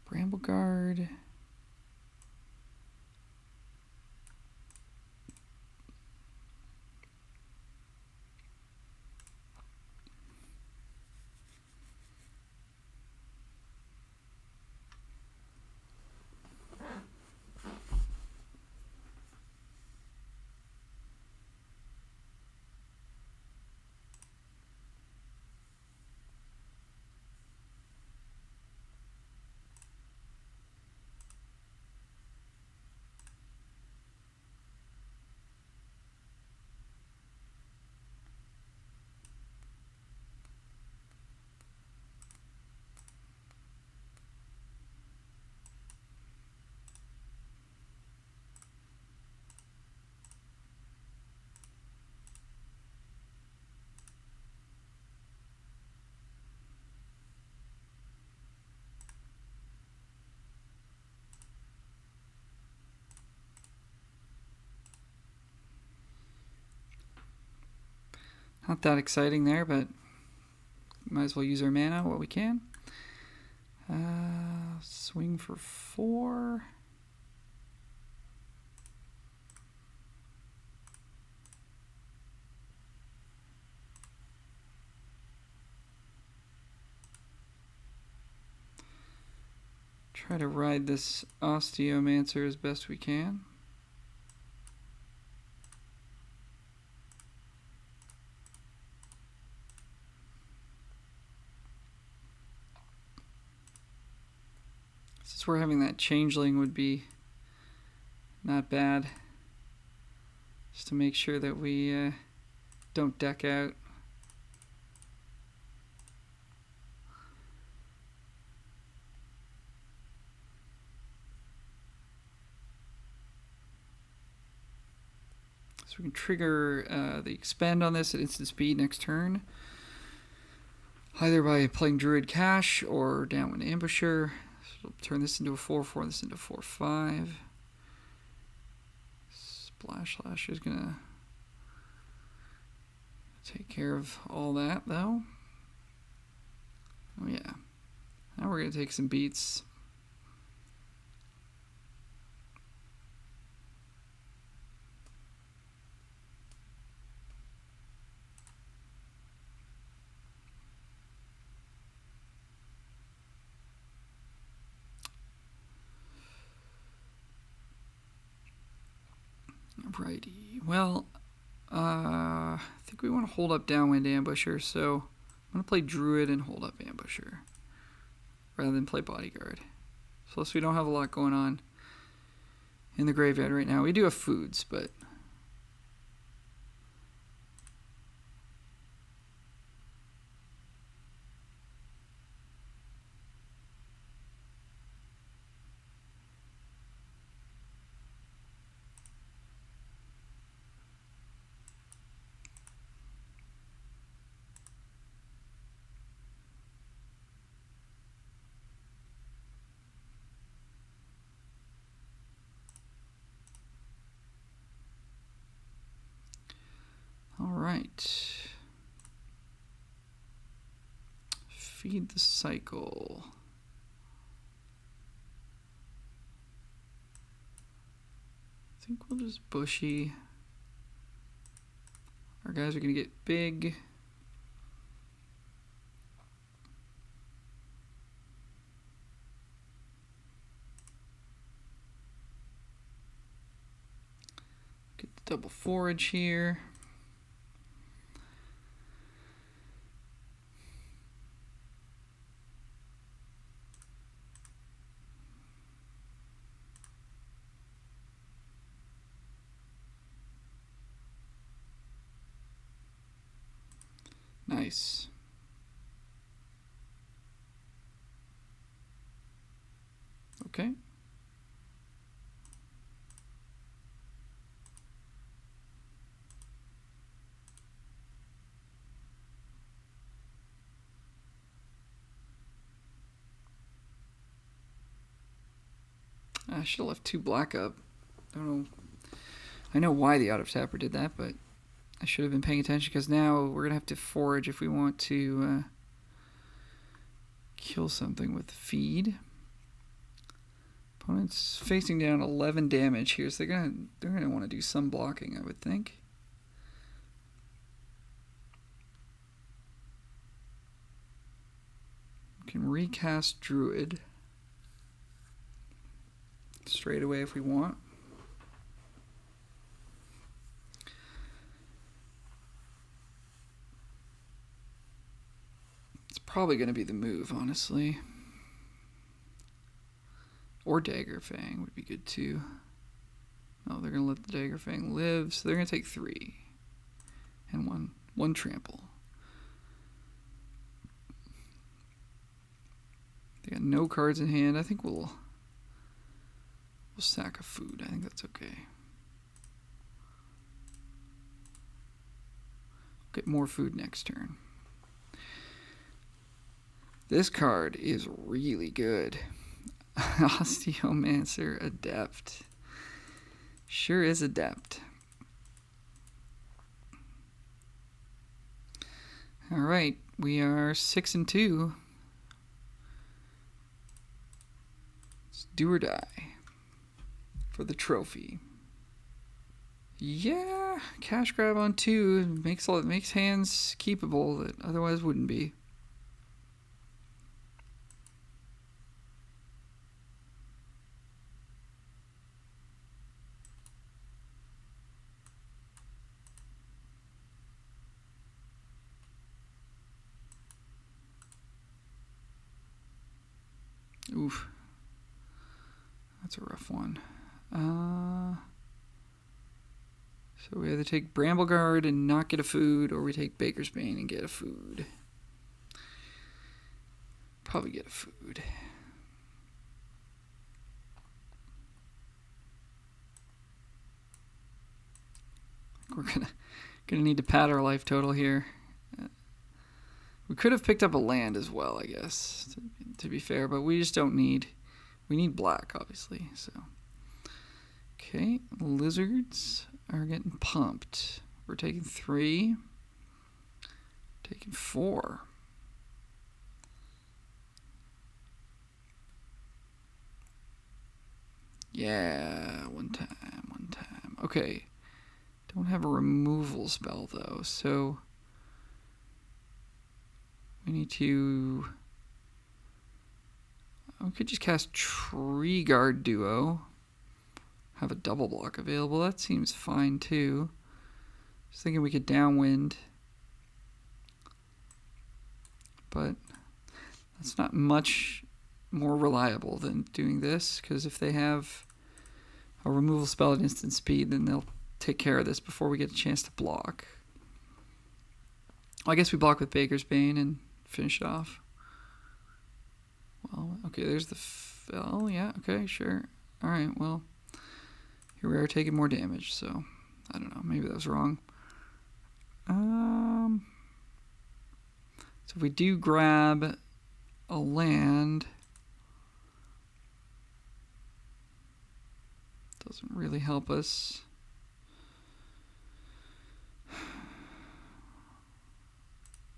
Brambleguard. Not that exciting there, but might as well use our mana while we can. Swing for 4. Try to ride this Osteomancer as best we can. Since we're having that changeling would be not bad. Just to make sure that we don't deck out. So we can trigger the expend on this at instant speed next turn. Either by playing Druid Cache or Downwind Ambusher. So turn this into a 4/4, this into a 4/5. Splash Slash is gonna take care of all that though. Oh yeah. Now we're gonna take some beats. Righty. Well, I think we want to hold up Downwind Ambusher, so I'm going to play Druid and hold up Ambusher rather than play Bodyguard. So plus we don't have a lot going on in the graveyard right now. We do have foods, but right. Feed the cycle. I think we'll just bushy. Our guys are going to get big. Get the double forage here. Nice. Okay. I should have left 2 black up. I don't know. I know why the auto-tapper did that, but I should have been paying attention because now we're going to have to forage if we want to kill something with feed. Opponent's facing down 11 damage here, so they're gonna want to do some blocking, I would think. We can recast Druid straight away if we want. Probably going to be the move, honestly. Or Dagger Fang would be good too. No, they're going to let the Dagger Fang live, so they're going to take 3. And one trample. They got no cards in hand. I think we'll sack a food. I think that's okay. Get more food next turn. This card is really good. Osteomancer Adept. Sure is adept. All right, we are 6-2. Let's do or die for the trophy. Yeah, cash grab on 2 makes hands keepable that otherwise wouldn't be. Oof. That's a rough one. So we either take Brambleguard and not get a food, or we take Baker's Bane and get a food. Probably get a food. We're gonna need to pad our life total here. We could have picked up a land as well, I guess, to be fair, but we just don't need. We need black, obviously. So, okay, lizards are getting pumped. We're taking 3, taking 4. Yeah, one time. Okay, don't have a removal spell though, so we need to. We could just cast Tree Guard Duo. Have a double block available. That seems fine too. Just thinking we could downwind. But that's not much more reliable than doing this, because if they have a removal spell at instant speed, then they'll take care of this before we get a chance to block. Well, I guess we block with Baker's Bane and finish it off. Well, okay, there's the fell. Yeah, okay, sure. All right, well, here we are taking more damage, so I don't know. Maybe that was wrong. So if we do grab a land, doesn't really help us.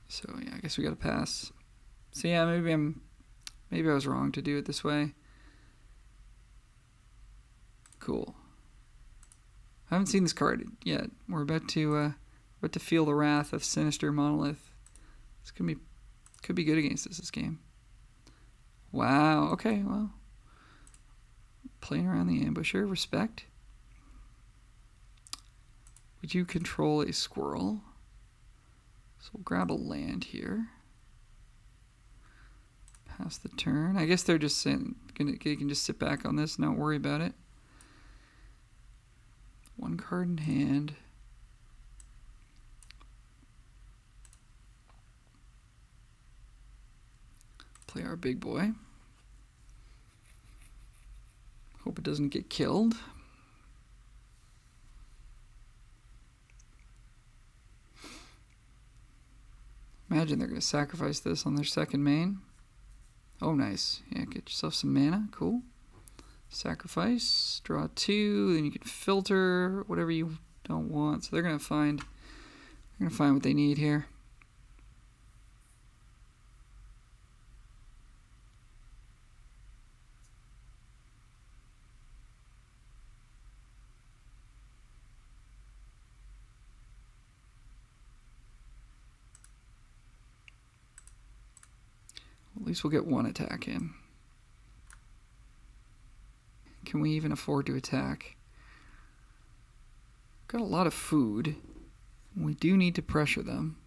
So yeah, I guess we gotta pass. So yeah, maybe I was wrong to do it this way. Cool. I haven't seen this card yet. We're about to feel the wrath of Sinister Monolith. This could be good against us this game. Wow. Okay. Well, playing around the ambusher. Respect. We do control a squirrel, so we'll grab a land here. Pass the turn. I guess they're just saying they can just sit back on this and not worry about it. 1 card in hand. Play our big boy. Hope it doesn't get killed. Imagine they're going to sacrifice this on their second main. Oh, nice. Yeah, get yourself some mana. Cool. Sacrifice. Draw 2. Then you can filter whatever you don't want. So they're going to find what they need here. At least we'll get 1 attack in. Can we even afford to attack? Got a lot of food. We do need to pressure them.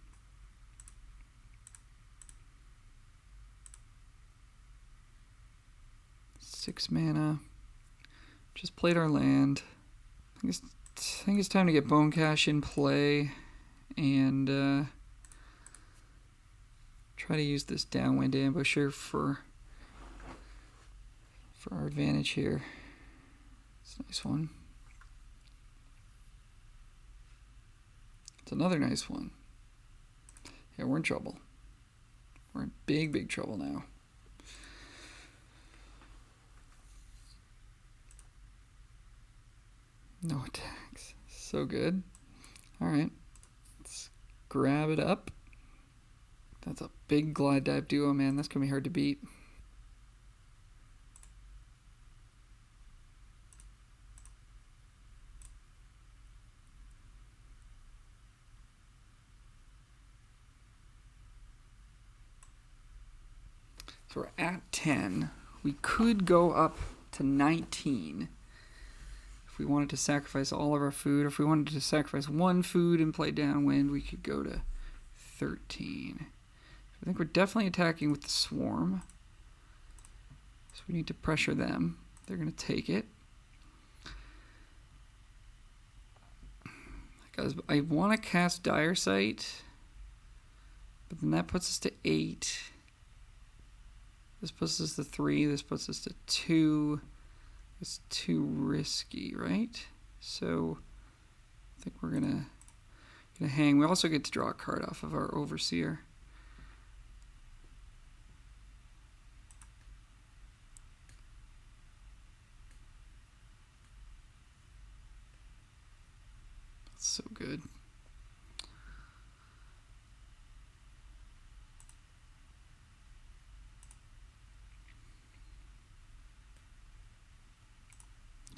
6 mana. Just played our land. I think it's time to get Bone Cash in play and try to use this Downwind Ambusher for our advantage here. It's a nice one. It's another nice one. Yeah, we're in trouble. We're in big trouble now. No attacks. So good. Alright. Let's grab it up. That's a big Glide Dive duo, man. That's going to be hard to beat. So we're at 10. We could go up to 19 if we wanted to sacrifice all of our food. Or if we wanted to sacrifice one food and play downwind, we could go to 13. I think we're definitely attacking with the swarm. So we need to pressure them. They're going to take it. Guys, I want to cast Dire Sight, but then that puts us to 8. This puts us to 3. This puts us to 2. It's too risky, right? So I think we're gonna hang. We also get to draw a card off of our Overseer. That's so good.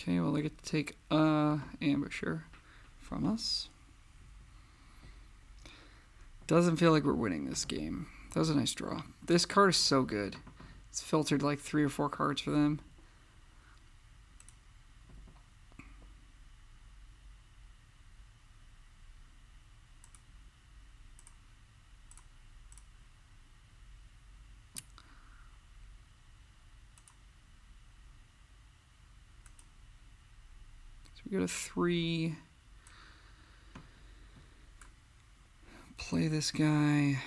Okay, well, they get to take Ambusher from us. Doesn't feel like we're winning this game. That was a nice draw. This card is so good. It's filtered like 3 or 4 cards for them. We go to 3. Play this guy.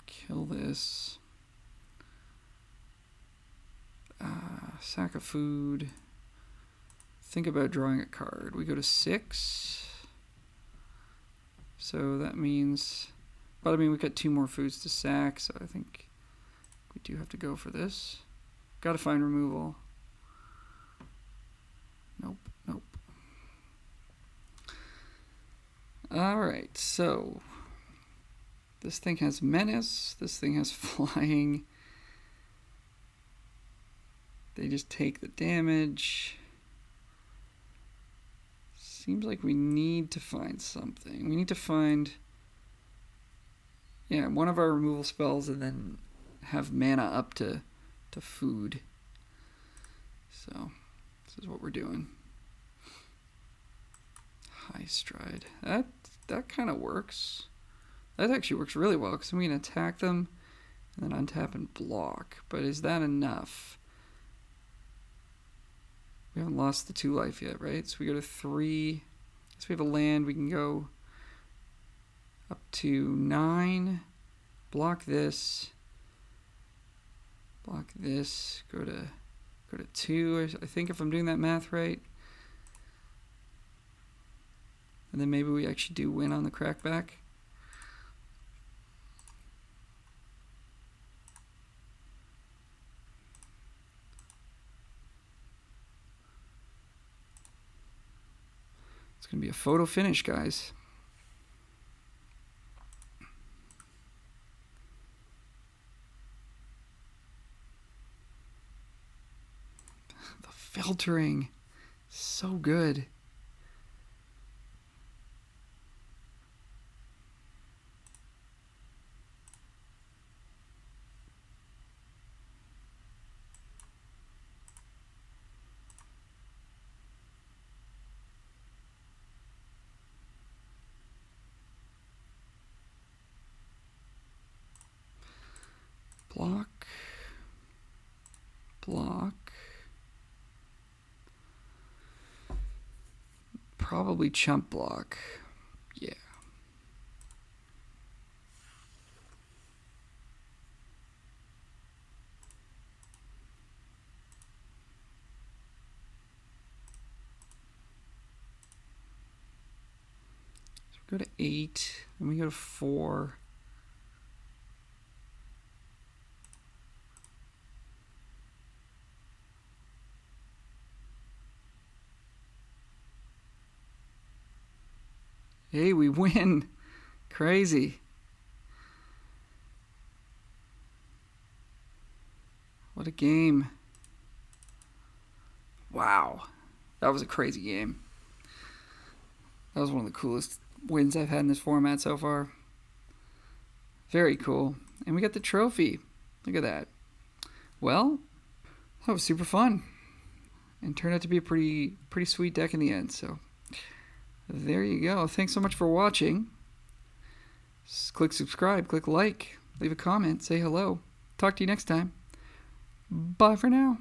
Kill this. Sack of food. Think about drawing a card. We go to 6. So that means... But I mean, we've got 2 more foods to sack, so I think... we do have to go for this. Gotta find removal. Nope, nope. Alright, so this thing has menace, this thing has flying. They just take the damage. Seems like we need to find something. We need to find, yeah, one of our removal spells and then have mana up to food. So this is what we're doing. High Stride. That kind of works. That actually works really well because we can attack them and then untap and block. But is that enough? We haven't lost the 2 life yet, right? So we go to 3. So we have a land. We can go up to 9. Block this. Block this. Go to 2. I think if I'm doing that math right. And then maybe we actually do win on the crackback. It's going to be a photo finish, guys. The filtering, so good. Block, block, probably chump block, yeah. So we go to 8, then we go to 4. Hey, we win. Crazy. What a game. Wow. That was a crazy game. That was one of the coolest wins I've had in this format so far. Very cool. And we got the trophy. Look at that. Well, that was super fun. And turned out to be a pretty sweet deck in the end. So there you go. Thanks so much for watching. Just click subscribe, click like, leave a comment, say hello. Talk to you next time. Bye for now.